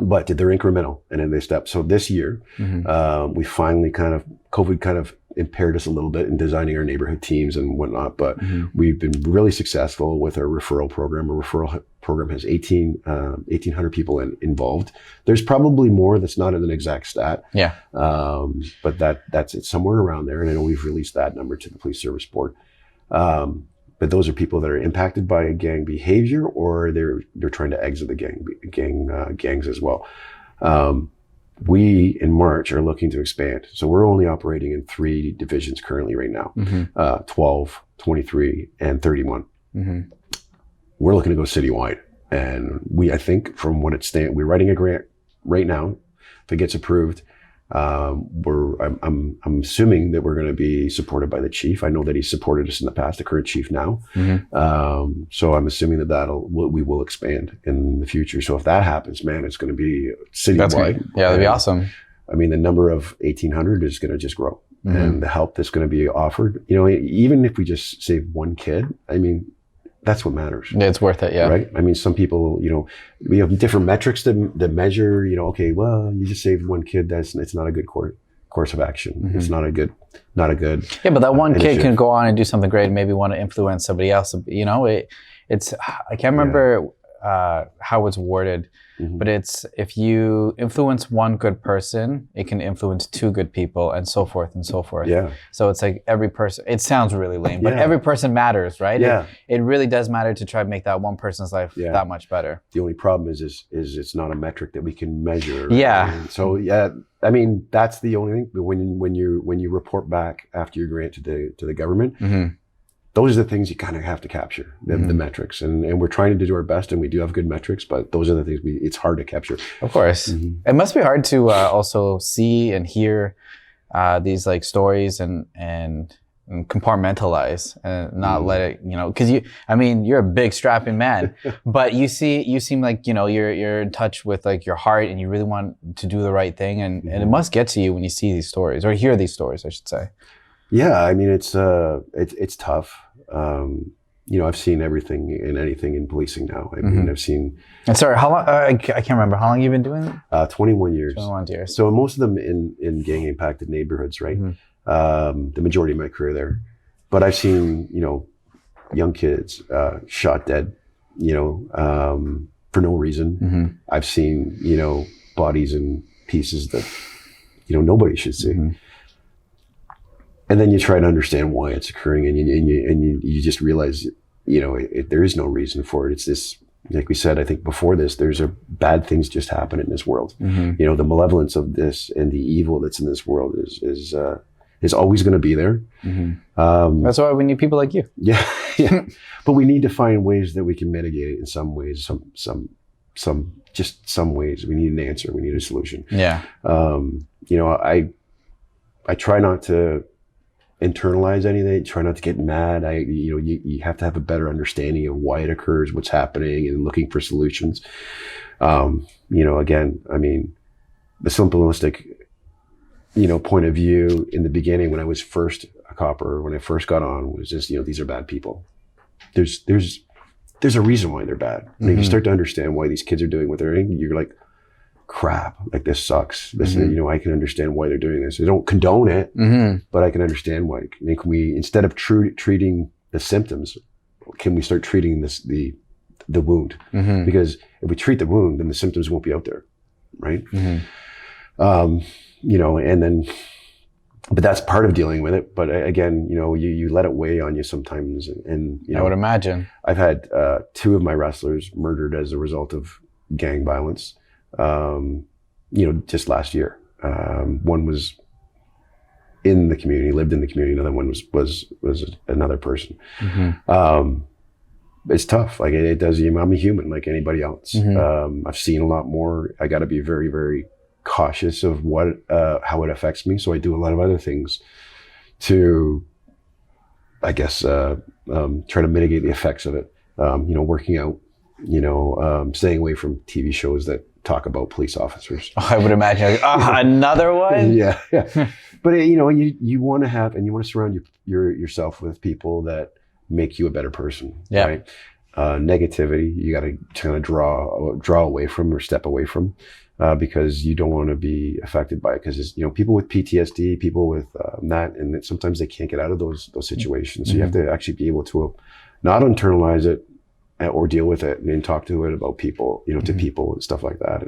But they're incremental and then they step. So this year, we finally COVID kind of impaired us a little bit in designing our neighborhood teams and whatnot, but we've been really successful with our referral program. Our referral program has 1,800 people involved. There's probably more that's not an exact stat. Yeah. But that's it, somewhere around there. And I know we've released that number to the Police Service Board. But those are people that are impacted by gang behavior, or they're trying to exit the gangs as well. We in March are looking to expand, so we're only operating in 3 divisions currently right now: 12, 23, and 31. We're looking to go citywide, and I think from what it stands, we're writing a grant right now. If it gets approved, I'm assuming that we're going to be supported by the chief. I know that he's supported us in the past, the current chief now. So I'm assuming that we will expand in the future. So if that happens, man, it's going to be citywide. That'd be awesome. I mean, the number of 1,800 is going to just grow, and the help that's going to be offered. You know, even if we just save one kid, I mean, that's what matters. Yeah, it's worth it. Yeah. Right. I mean, some people, you know, we have different metrics to measure. You know, okay, well, you just saved one kid. It's not a good course of action. It's not a good. Yeah, but that one kid can go on and do something great and maybe want to influence somebody else. You know, it's I can't remember how it's worded, but it's if you influence one good person, it can influence two good people, and so forth and so forth. Yeah. So it's like every person. It sounds really lame, but every person matters, right? Yeah. It really does matter to try to make that one person's life that much better. The only problem is it's not a metric that we can measure. Yeah. And so I mean, that's the only thing. But when you report back after your grant to the government, those are the things you kind of have to capture, the metrics. And we're trying to do our best, and we do have good metrics, but those are the things it's hard to capture. Of course. It must be hard to also see and hear these like stories and compartmentalize and not let it, you know, because you're a big strapping man, but you seem like, you know, you're in touch with like your heart and you really want to do the right thing. And it must get to you when you see these stories or hear these stories, I should say. Yeah. I mean, it's tough. You know, I've seen everything and anything in policing now. I mean, I've seen. And sorry, how long? I can't remember. How long have you been doing it? 21 years. 21 years. So most of them in gang impacted neighborhoods, right? The majority of my career there, but I've seen, you know, young kids shot dead, you know, for no reason. I've seen, you know, bodies in pieces that, you know, nobody should see. And then you try to understand why it's occurring, and you just realize, you know, there is no reason for it. It's this, like we said, I think before this, there's bad things just happen in this world. You know, the malevolence of this and the evil that's in this world is always going to be there. That's why we need people like you. Yeah. But we need to find ways that we can mitigate it in some ways, some ways. We need an answer. We need a solution. Yeah. You know, I try not to internalize anything, try not to get mad. You have to have a better understanding of why it occurs, what's happening, and looking for solutions. You know, again, I mean, the simplistic, you know, point of view in the beginning when I was first a copper, when I first got on, was just, you know, these are bad people. There's a reason why they're bad. And you start to understand why these kids are doing what they're doing, you're like, crap, like this sucks. This, you know, I can understand why they're doing this. I don't condone it, but I can understand why. Can we, instead of treating the symptoms, can we start treating the wound? Because if we treat the wound, then the symptoms won't be out there, right? You know, and then, but that's part of dealing with it. But again, you know, you let it weigh on you sometimes. And you know, I would imagine. I've had 2 of my wrestlers murdered as a result of gang violence. You know, just last year. One was in the community, lived in the community. Another one was another person. It's tough. Like it does. I'm a human like anybody else. I've seen a lot more. I got to be very, very cautious of how it affects me. So I do a lot of other things to, I guess, try to mitigate the effects of it. You know, working out, you know, staying away from TV shows that talk about police officers. Oh, I would imagine. Like, another one? Yeah. But you know, you want to have, and you want to surround yourself with people that make you a better person. Yeah. Right? Negativity, you got to kind of draw away from or step away from, because you don't want to be affected by it. Because you know, people with PTSD, people with that, and sometimes they can't get out of those situations. So you have to actually be able to not internalize it or deal with it and talk to it about people, you know, to people and stuff like that.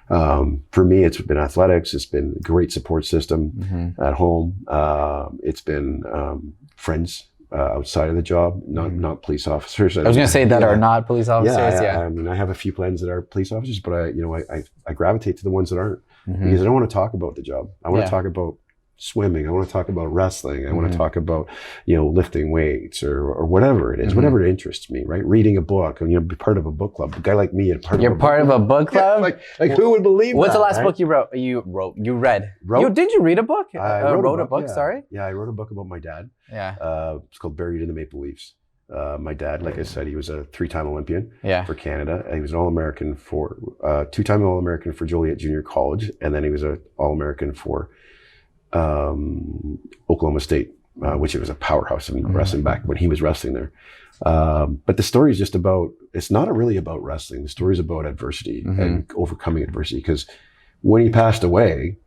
And for me, it's been athletics. It's been a great support system at home. It's been friends outside of the job, not police officers. I was going to say that are not police officers. Yeah. I mean, I have a few friends that are police officers, but I gravitate to the ones that aren't, because I don't want to talk about the job. I want to talk about swimming. I want to talk about wrestling. I want to talk about, lifting weights or whatever it is, whatever interests me, right? Reading a book and, be part of a book club. A guy like me, You're part of a book club? like who would believe What's that, the last right? book you read? Wrote? Did you read a book? I wrote a book, yeah. sorry? Yeah, I wrote a book about my dad. Yeah. It's called Buried in the Maple Leafs. My dad, like I said, he was a 3-time Olympian for Canada. He was an All-American for, 2-time All-American for Joliet Junior College. And then he was an All-American for Oklahoma State, which was a powerhouse in wrestling back when he was wrestling there. But the story is just about, it's not really about wrestling. The story is about adversity and overcoming adversity. Because when he passed away,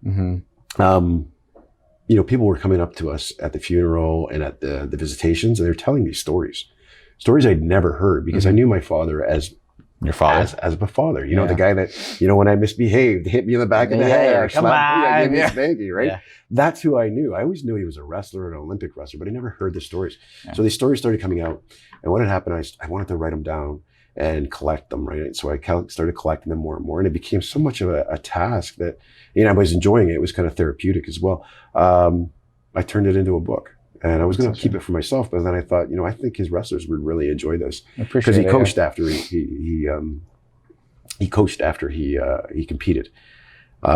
people were coming up to us at the funeral and at the visitations, and they're telling these stories I'd never heard, because I knew my father as your father, as a father. The guy that, when I misbehaved, hit me in the back of the head, or slapped me, gave me a spanky, right? Yeah. That's who I knew. I always knew he was a wrestler, an Olympic wrestler, but I never heard the stories. Yeah. So these stories started coming out, and what had happened, I wanted to write them down and collect them, right? So I started collecting them more and more, and it became so much of a task that, I was enjoying it. It was kind of therapeutic as well. I turned it into a book, and I was going to keep it for myself, but then I thought, I think his wrestlers would really enjoy this, because he coached after he coached after he competed.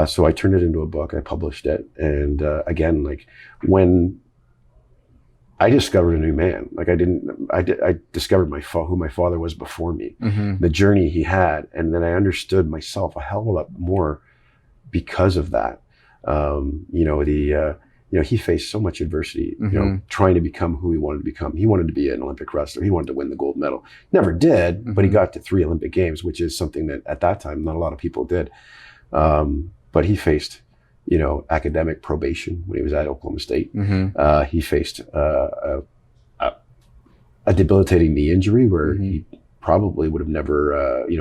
So I turned it into a book. I published it, and again, like when I discovered a new man, like I discovered who my father was before me, the journey he had, and then I understood myself a hell of a lot more because of that. He faced so much adversity, trying to become who he wanted to become. He wanted to be an Olympic wrestler. He wanted to win the gold medal. Never did, but he got to 3 Olympic Games, which is something that at that time, not a lot of people did. But he faced, academic probation when he was at Oklahoma State. He faced a debilitating knee injury where he probably would have never, he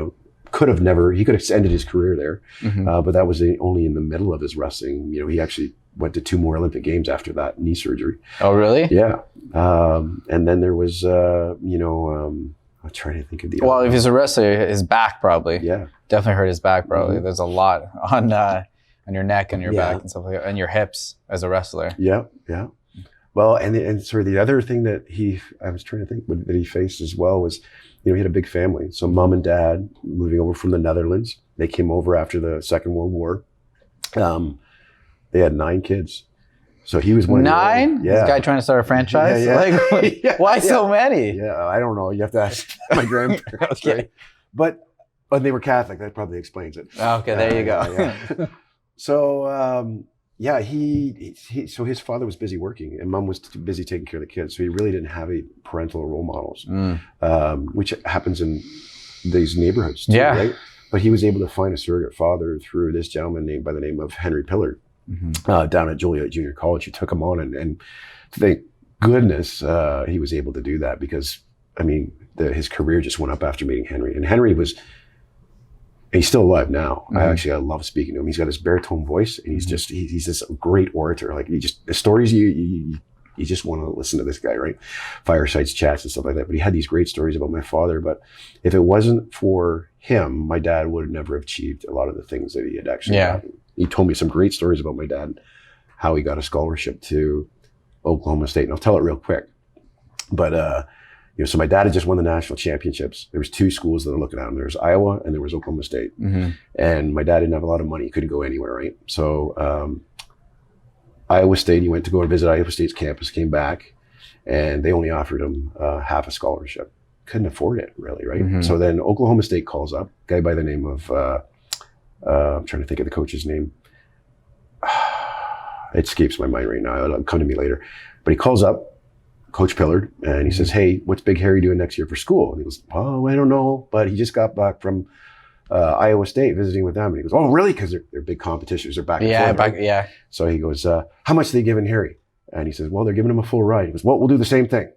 could have ended his career there. But that was only in the middle of his wrestling. He actually went to 2 more Olympic Games after that knee surgery. Oh, really? Yeah. And then there was, I'm trying to think of the Well, if he's a wrestler, his back probably. Yeah. Definitely hurt his back probably. There's a lot on your neck and your back and stuff like that, and your hips as a wrestler. Yeah, yeah. Well, and sort of the other thing that I was trying to think that he faced as well was, he had a big family. So mom and dad moving over from the Netherlands. They came over after the Second World War. They had 9 kids. So he was one of 9? Yeah. This guy trying to start a franchise? Yeah. Like, why so many? Yeah, I don't know. You have to ask my grandparents. Okay. Right? But they were Catholic. That probably explains it. Okay, there you go. Yeah. So, so his father was busy working and mom was too busy taking care of the kids. So he really didn't have any parental role models, which happens in these neighborhoods too, right? But he was able to find a surrogate father through this gentleman by the name of Henry Pillard. Down at Joliet Junior College, who took him on, and thank goodness he was able to do that, because his career just went up after meeting Henry. And Henry he's still alive now. I love speaking to him. He's got this baritone voice, and he's this great orator. Like the stories you just want to listen to this guy, right? Firesides, chats, and stuff like that. But he had these great stories about my father. But if it wasn't for him, my dad would never have achieved a lot of the things that he had actually done. He told me some great stories about my dad, how he got a scholarship to Oklahoma State. And I'll tell it real quick. But, so my dad had just won the national championships. There was 2 schools that were looking at him. There was Iowa and there was Oklahoma State. And my dad didn't have a lot of money. He couldn't go anywhere, right? So Iowa State, he went to go and visit Iowa State's campus, came back, and they only offered him half a scholarship. Couldn't afford it, really, right? So then Oklahoma State calls up, a guy by the name of... I'm trying to think of the coach's name. It escapes my mind right now. It'll come to me later. But he calls up Coach Pillard and he says, "Hey, what's Big Harry doing next year for school?" And he goes, "Oh, I don't know, but he just got back from Iowa State visiting with them." And he goes, "Oh, really?" Because they're big competitions. They're back and forth. Right? So he goes, "How much are they giving Harry?" And he says, "Well, they're giving him a full ride." He goes, "Well, we'll do the same thing."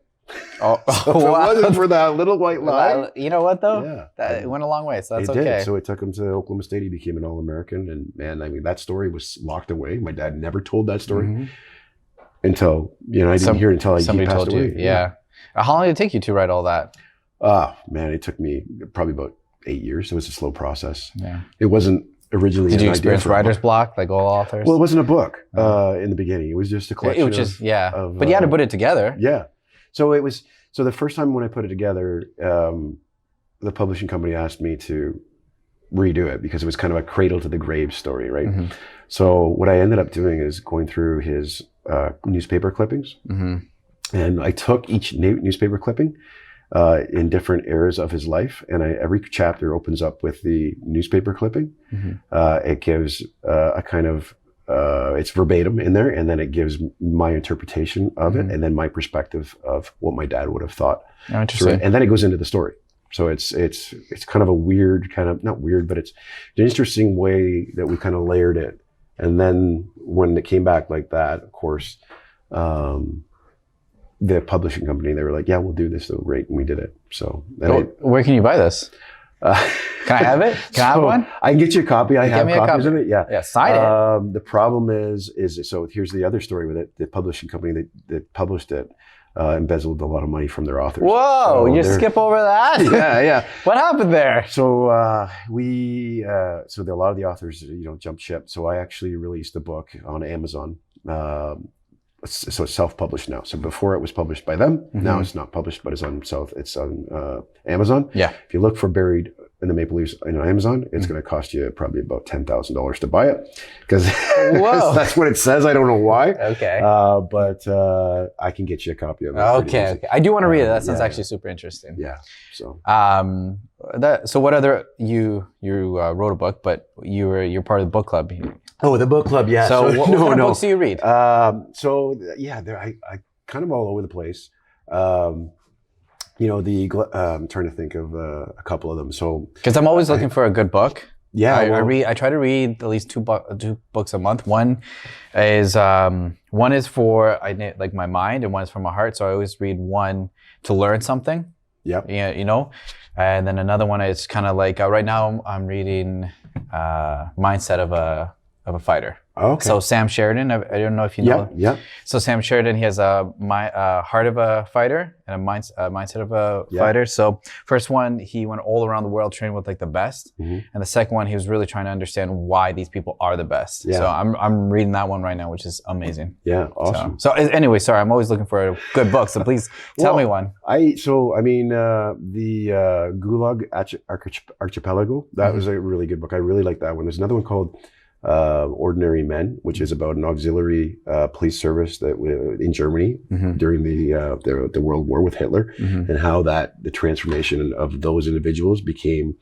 So if it wasn't for that little white lie. You know what though? It went a long way, so that's okay. Did. So it took him to Oklahoma State. He became an All-American, and man, that story was locked away. My dad never told that story until I didn't hear it until he passed away. Yeah. How long did it take you to write all that? Man, it took me probably about 8 years. It was a slow process. Yeah. It wasn't originally. Did you an idea experience for a writer's book. block like all authors? Well, it wasn't a book in the beginning. It was just a collection. It was just of, but you had to put it together. Yeah. So it was. So the first time when I put it together, the publishing company asked me to redo it because it was kind of a cradle to the grave story, right? Mm-hmm. So what I ended up doing is going through his newspaper clippings, Mm-hmm. and I took each newspaper clipping in different eras of his life, and every chapter opens up with the newspaper clipping. Mm-hmm. It gives a kind of it's verbatim in there, and then it gives my interpretation of it, and then my perspective of what my dad would have thought. Oh, interesting. And then it goes into the story. So it's kind of a weird kind of, not weird, but it's an interesting way that we kind of layered it. And then when it came back like that, of course, the publishing company, they were like, yeah, we'll do this. So great. And we did it. So Where can you buy this? Can I have it? Can I have one? I can get you a copy. I have copies of it. Yeah. Yeah, sign it. The problem is so here's the other story with it. The publishing company that published it embezzled a lot of money from their authors. Whoa, So you skip over that? yeah. What happened there? So a lot of the authors, jumped ship. So I actually released the book on Amazon. So it's self-published now. So before it was published by them. Now it's not published, but it's on Amazon. Yeah. If you look for Buried in the Maple Leaves on Amazon, it's going to cost you probably about $10,000 to buy it because that's what it says. I don't know why. Okay. But I can get you a copy of it. Okay. I do want to read it. That sounds actually super interesting. Yeah. So. So what other you wrote a book, but you're part of the book club. Oh, the book club. Yeah. So what kind of books do you read? I kind of all over the place. I'm trying to think of a couple of them. So, because I'm always looking for a good book. Yeah, I try to read at least two books a month. One is for like my mind, and one is for my heart. So I always read one to learn something. Yep. Yeah, and then another one is kind of like right now I'm reading Mindset of a Fighter. Okay. So Sam Sheridan, I don't know if you know. Yeah. So Sam Sheridan, he has a heart of a fighter and a mindset of a fighter. So first one, he went all around the world training with like the best, and the second one, he was really trying to understand why these people are the best. Yeah. So I'm reading that one right now, which is amazing. Yeah, awesome. So anyway, sorry, I'm always looking for a good book. So please tell me one. The Gulag Archipelago. That was a really good book. I really like that one. There's another one called Ordinary Men, which is about an auxiliary police service that in Germany during the World War with Hitler, and how the transformation of those individuals became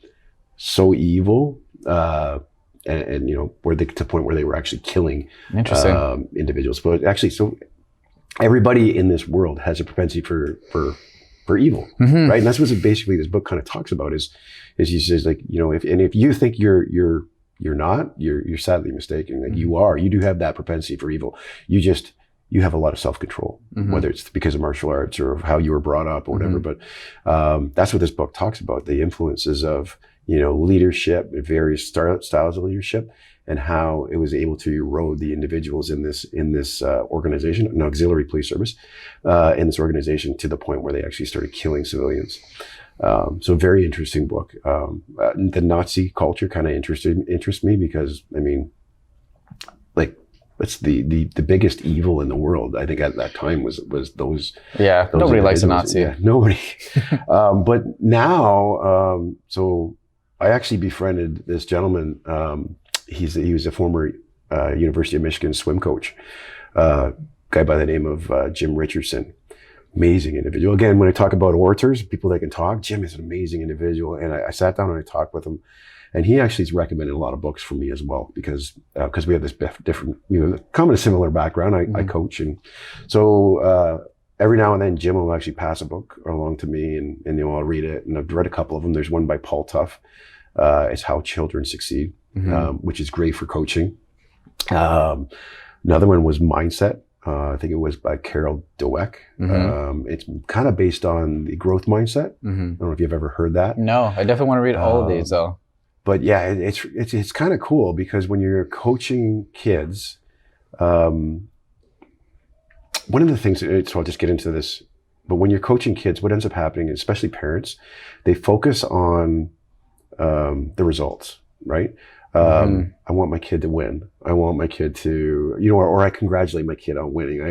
so evil, and where to the point where they were actually killing individuals. But actually, so everybody in this world has a propensity for evil, right? And that's what basically this book kind of talks about. Is he says, like, if you think you're not, you're sadly mistaken. Like you do have that propensity for evil. You have a lot of self-control, whether it's because of martial arts or how you were brought up or whatever. But that's what this book talks about, the influences of, leadership, various styles of leadership, and how it was able to erode the individuals in this organization, an auxiliary police service, in this organization, to the point where they actually started killing civilians. So very interesting book. The Nazi culture kind of interests me because, it's the biggest evil in the world. I think at that time was those. Yeah, those nobody likes a Nazi. Yeah, nobody. But now, so I actually befriended this gentleman. He was a former University of Michigan swim coach, guy by the name of Jim Richardson. Amazing individual. Again, when I talk about orators, people that can talk, Jim is an amazing individual. And I sat down and I talked with him, and he actually has recommended a lot of books for me as well, because we have this different, come in a similar background. I coach, and so every now and then Jim will actually pass a book along to me, and I'll read it. And I've read a couple of them. There's one by Paul Tuff. It's How Children Succeed, which is great for coaching. Another one was Mindset. I think it was by Carol Dweck. It's kind of based on the growth mindset. I don't know if you've ever heard that. No, I definitely want to read all of these though. But yeah, it's kind of cool because when you're coaching kids, one of the things, so I'll just get into this, but when you're coaching kids, what ends up happening, especially parents, they focus on the results, right? I want my kid to win. I want my kid to, or I congratulate my kid on winning.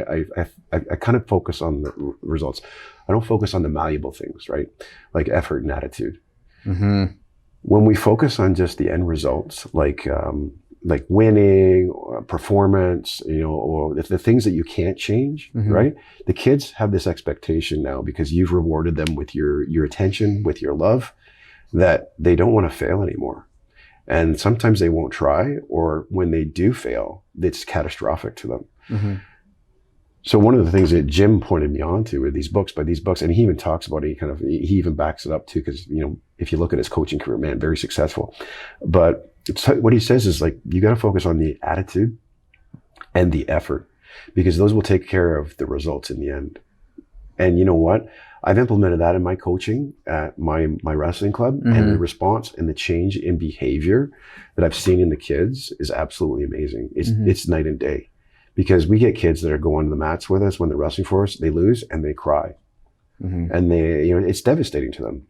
I kind of focus on the results. I don't focus on the malleable things, right? Like effort and attitude. When we focus on just the end results, like winning or performance, or the things that you can't change, right? The kids have this expectation now because you've rewarded them with your attention, with your love, that they don't want to fail anymore. And sometimes they won't try, or when they do fail, it's catastrophic to them. So one of the things that Jim pointed me on to were these books, and he even talks about it, he even backs it up too, because, if you look at his coaching career, man, very successful. But what he says is like, you got to focus on the attitude and the effort, because those will take care of the results in the end. And you know what? I've implemented that in my coaching at my wrestling club, and the response and the change in behavior that I've seen in the kids is absolutely amazing. It's night and day, because we get kids that are going to the mats with us when they're wrestling for us, they lose and they cry. And it's devastating to them.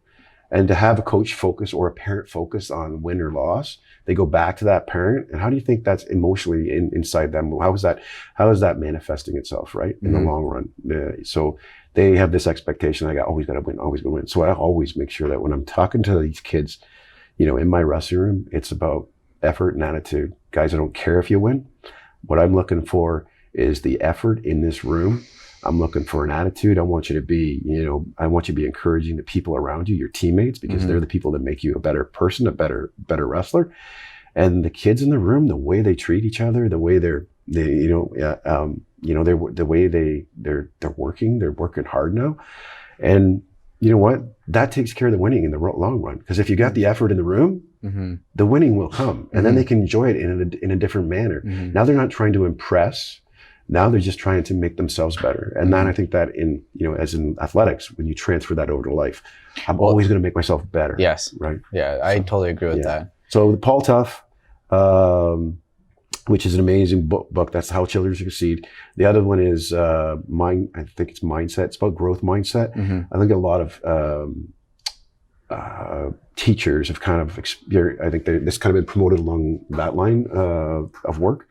And to have a coach focus or a parent focus on win or loss, they go back to that parent. And how do you think that's emotionally inside them? How is that manifesting itself, right? In the long run. So they have this expectation, I always got to win, always going to win. So I always make sure that when I'm talking to these kids, in my wrestling room, it's about effort and attitude. Guys, I don't care if you win. What I'm looking for is the effort in this room. I'm looking for an attitude. I want you to be, encouraging the people around you, your teammates, because they're the people that make you a better person, a better wrestler. And the kids in the room, the way they treat each other, the way they're working hard now. And you know what? That takes care of the winning in the long run. Because if you got the effort in the room, the winning will come, and then they can enjoy it in a different manner. Now they're not trying to impress. Now they're just trying to make themselves better. And then I think that as in athletics, when you transfer that over to life, I'm always going to make myself better. Yes. Right. Yeah. I totally agree with that. So Paul Tough, which is an amazing book. That's How Children Succeed. The other one is I think it's Mindset. It's about growth mindset. I think a lot of teachers have kind of, I think this kind of been promoted along that line of work.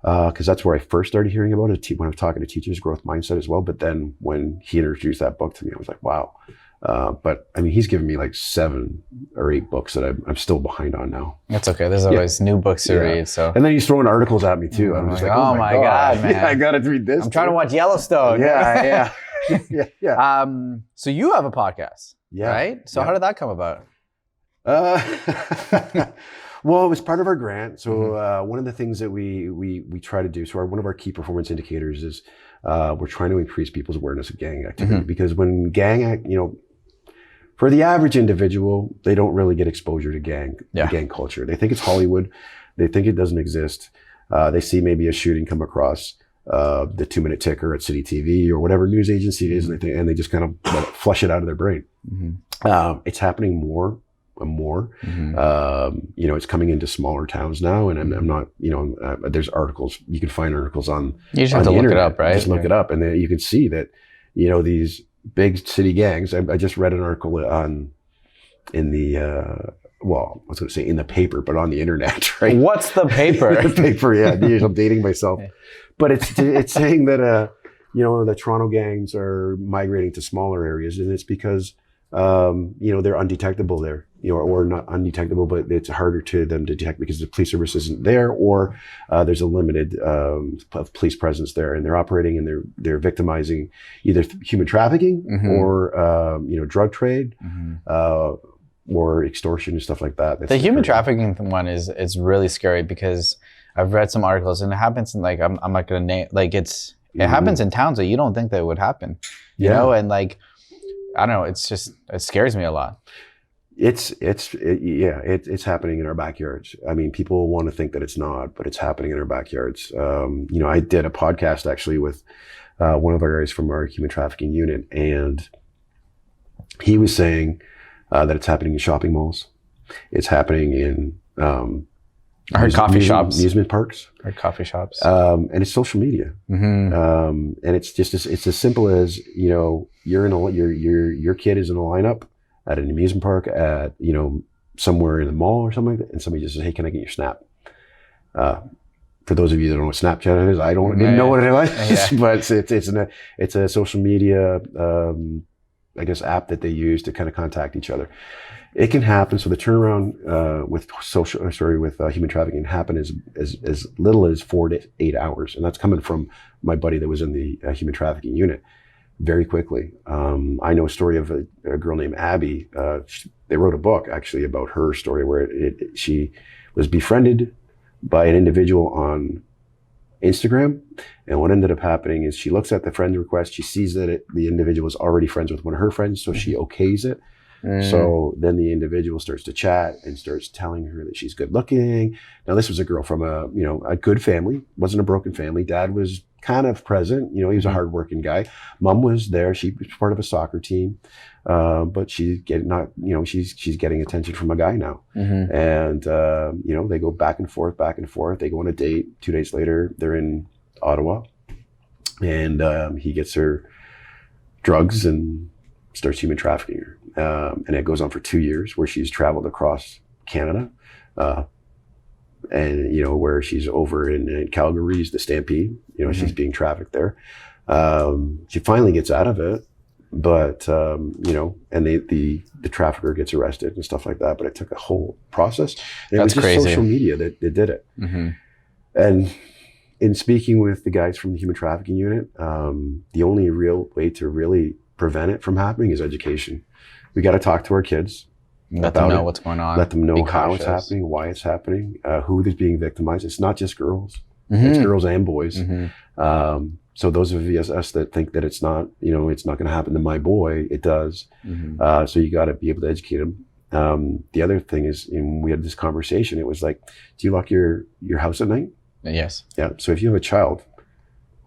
Because that's where I first started hearing about it when I was talking to teachers, growth mindset as well. But then when he introduced that book to me, I was like, wow. But I mean, he's given me like 7 or 8 books that I'm still behind on now. That's okay. There's always new books to read. So, and then he's throwing articles at me too. I'm just like, oh my God, man! Yeah, I got to read this. I'm trying to watch Yellowstone. Yeah. So you have a podcast, right? So how did that come about? Well, it was part of our grant. So one of the things that we try to do, one of our key performance indicators is we're trying to increase people's awareness of gang activity. Because when for the average individual, they don't really get exposure to gang culture. They think it's Hollywood. They think it doesn't exist. They see maybe a shooting come across the 2-minute ticker at City TV or whatever news agency it is, and they just kind of let it flush it out of their brain. It's happening more and more. It's coming into smaller towns now, and I'm not, there's articles, you can find articles on you just have to look it up, right? Just look it up, and then you can see that, these big city gangs. I just read an article in the I was going to say in the paper, but on the internet, right? What's the paper? The paper, yeah. I'm dating myself, but it's saying that the Toronto gangs are migrating to smaller areas, and it's because they're undetectable there, or not undetectable, but it's harder to them to detect because the police service isn't there, or there's a limited police presence there, and they're operating and they're victimizing either human trafficking or drug trade. Or extortion and stuff like that. The human trafficking one is really scary, because I've read some articles, and it happens in I'm not gonna name, it happens in towns that you don't think that would happen, you know, and I don't know, it scares me a lot. It's happening in our backyards. I mean, people want to think that it's not, but it's happening in our backyards. I did a podcast actually with one of our guys from our human trafficking unit, and he was saying that it's happening in shopping malls. It's happening in coffee shops, amusement parks, or coffee shops, and it's social media. And it's just it's as simple as your kid is in a lineup at an amusement park at somewhere in the mall or something like that, and somebody just says, "Hey, can I get your Snap?" For those of you that don't know what Snapchat is, I didn't know what it was, but it's a social media, I guess, app that they use to kind of contact each other. It can happen. So the turnaround with human trafficking can happen as little as 4 to 8 hours, and that's coming from my buddy that was in the human trafficking unit. Very quickly. I know a story of a girl named Abby. They wrote a book actually about her story where she was befriended by an individual on Instagram. And what ended up happening is she looks at the friend request. She sees that the individual is already friends with one of her friends. So she okays it. So then the individual starts to chat and starts telling her that she's good looking. Now, this was a girl from a good family, wasn't a broken family. Dad was kind of present. He was a hardworking guy. Mom was there. She was part of a soccer team. But she's getting attention from a guy now. And, they go back and forth. They go on a date. 2 days later, they're in Ottawa, and he gets her drugs and starts human trafficking her. And it goes on for 2 years, where she's traveled across Canada, and where she's over in Calgary's the Stampede. She's being trafficked there. She finally gets out of it, but and the trafficker gets arrested and stuff like that. But it took a whole process. And That's it was just crazy. social media that did it. And in speaking with the guys from the human trafficking unit, the only real way to really prevent it from happening is education. We got to talk to our kids. Let them know what's going on. Let them know Be how it's cautious. happening, why it's happening, who is being victimized. It's not just girls. It's girls and boys. So those of us that think that it's not going to happen to my boy, it does. So you got to be able to educate them. The other thing is, we had this conversation. It was like, do you lock your house at night? Yes. Yeah. So if you have a child,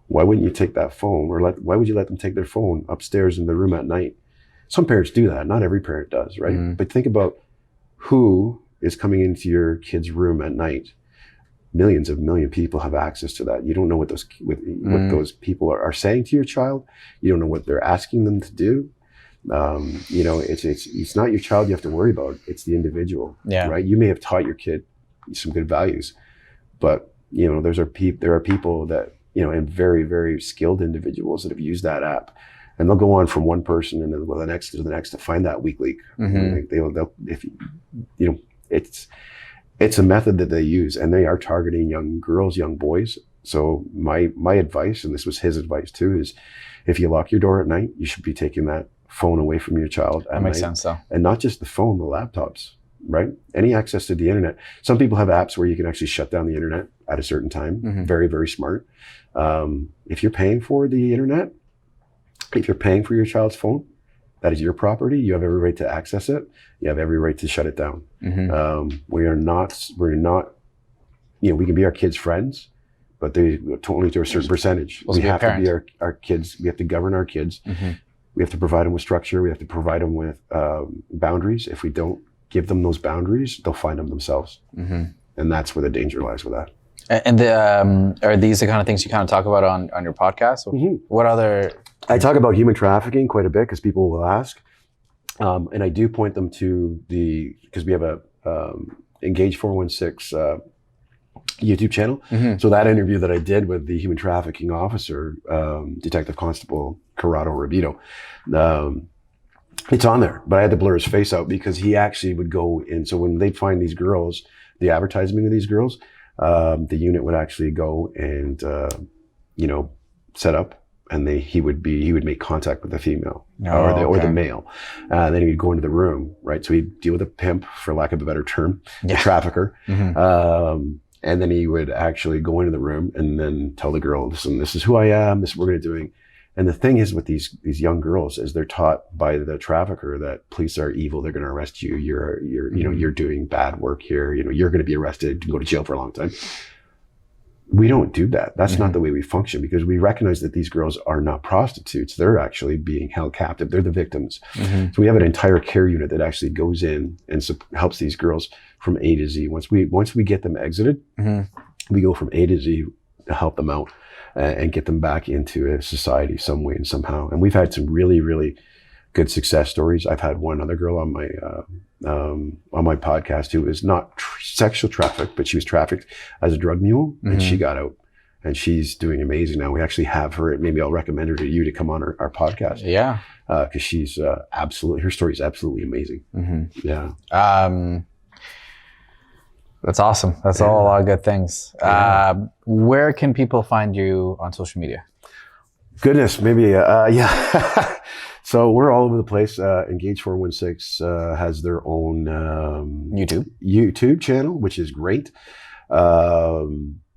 why wouldn't you take that phone, or why would you let them take their phone upstairs in the room at night? Some parents do that. Not every parent does, right? But think about who is coming into your kid's room at night. Millions people have access to that. You don't know what those people are saying to your child. You don't know what they're asking them to do. It's not your child you have to worry about. It's the individual, right? You may have taught your kid some good values, but there are people that and very, very skilled individuals that have used that app, and they'll go on from one person and then the next to the next to find that weak link. It's a method that they use, and they are targeting young girls, young boys. So my advice, and this was his advice too, is if you lock your door at night, you should be taking that phone away from your child at night. That makes sense, though. And not just the phone, the laptops, right? Any access to the internet. Some people have apps where you can actually shut down the internet at a certain time. Very, very smart. If you're paying for the internet, if you're paying for your child's phone, that is your property. You have every right to access it. You have every right to shut it down. We're not, we can be our kids' friends, but they only to a certain percentage. We have to be our kids. We have to govern our kids. We have to provide them with structure. We have to provide them with boundaries. If we don't give them those boundaries, they'll find them themselves. And that's where the danger lies with that. And are these the kind of things you kind of talk about on your podcast? What other? I talk about human trafficking quite a bit because people will ask. And I do point them to because we have a Engage 416 YouTube channel. So that interview that I did with the human trafficking officer, Detective Constable Corrado Rabito, it's on there, but I had to blur his face out because he actually would go in. So when they'd find these girls, the advertisement of these girls, the unit would actually go and, set up, and he would make contact with the female or the male. Then he'd go into the room, right? So he'd deal with a pimp, for lack of a better term, the trafficker. And then he would actually go into the room and then tell the girl, listen, this is who I am. This is what we're going to be doing. And the thing is with these young girls is they're taught by the trafficker that police are evil. They're going to arrest you. You're doing bad work here. You're going to be arrested and go to jail for a long time. We don't do that. That's not the way we function, because we recognize that these girls are not prostitutes. They're actually being held captive. They're the victims. So we have an entire care unit that actually goes in and helps these girls from A to Z. Once we get them exited, we go from A to Z to help them out and get them back into a society some way and somehow. And we've had some really, really good success stories. I've had one other girl on my podcast who is not sexual trafficked, but she was trafficked as a drug mule, and she got out, and she's doing amazing now. We actually have her. Maybe I'll recommend her to you to come on our podcast. Yeah, because she's her story is absolutely amazing. Yeah. That's awesome. That's all a lot of good things. Where can people find you on social media? Goodness, maybe, yeah. So we're all over the place. Engage 416 has their own YouTube channel, which is great.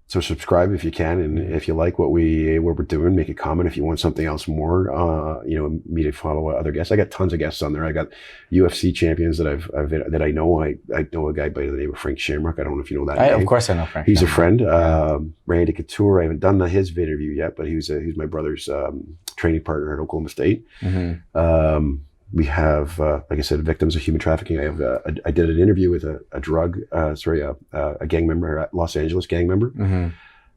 So subscribe if you can, and if you like what we're doing, make a comment. If you want something else more, me to follow other guests. I got tons of guests on there. I got UFC champions that I know. I know a guy by the name of Frank Shamrock. I don't know if you know that name. Of course I know Frank. He's a friend. Randy Couture. I haven't done his interview yet, but he's my brother's training partner at Oklahoma State. We have, like I said, victims of human trafficking. I did an interview with a gang member, a Los Angeles gang member.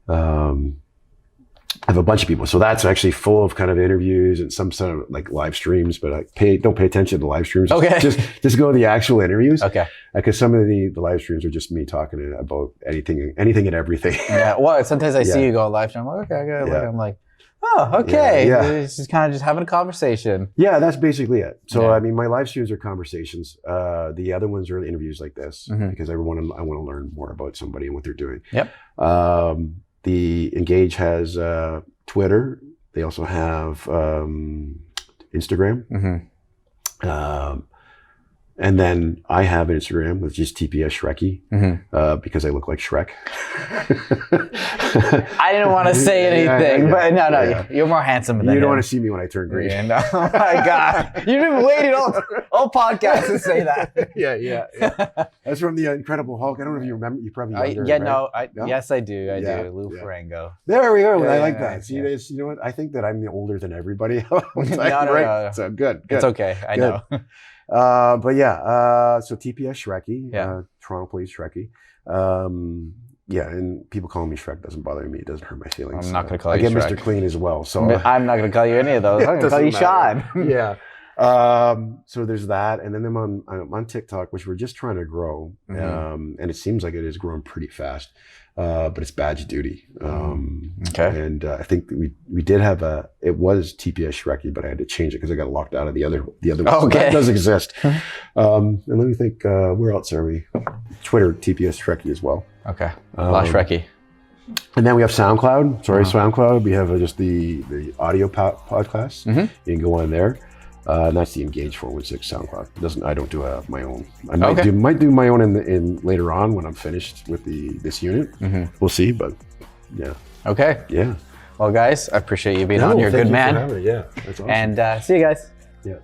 I have a bunch of people. So that's actually full of kind of interviews and some sort of like live streams, but don't pay attention to the live streams. Okay. Just go to the actual interviews. Okay. Because some of the live streams are just me talking about anything and everything. Yeah. Well, sometimes I see you go live stream. I'm like, okay, I gotta look. I'm like, oh, okay. Yeah. It's just kind of just having a conversation. Yeah, that's basically it. So, I mean, my live streams are conversations. The other ones are interviews like this because I want to learn more about somebody and what they're doing. Yep. The Engage has Twitter. They also have Instagram. And then I have an Instagram with just TPS Shrekky because I look like Shrek. I didn't want to say anything, but no, you're more handsome than him. You don't want to see me when I turn green. Yeah, no. Oh my God. You've been waiting all podcasts to say that. Yeah. That's from the Incredible Hulk. I don't know if you remember. You probably younger, right? Yes, I do. I do. Lou Ferrigno. There we go. I like that. See, you know what? I think that I'm the older than everybody else. No. So good. It's okay. I know. But yeah, so TPS Shrekky, Toronto Police Shrekky. And people calling me Shrek doesn't bother me. It doesn't hurt my feelings. I'm not going to call you Shrek. I get Mr. Clean as well. So I'm not going to call you any of those. I'm going to call you Shawn. Yeah. So there's that. And then I'm on TikTok, which we're just trying to grow. And it seems like it is growing pretty fast. But it's badge duty. Okay. And I think we did have it was TPS Shrekky, but I had to change it because I got locked out of the other one. Okay. So that does exist. And let me think, where else are we? Twitter, TPS Shrekky as well. Okay. Last Shrekky. And then we have SoundCloud. SoundCloud. We have just the audio podcast. You can go on there. And that's the Engage 416 SoundCloud. I don't do my own. I might do my own in later on when I'm finished with this unit. We'll see, but yeah. Okay. Yeah. Well, guys, I appreciate you being on. You're a good man. Yeah, that's awesome. And see you guys. Yeah.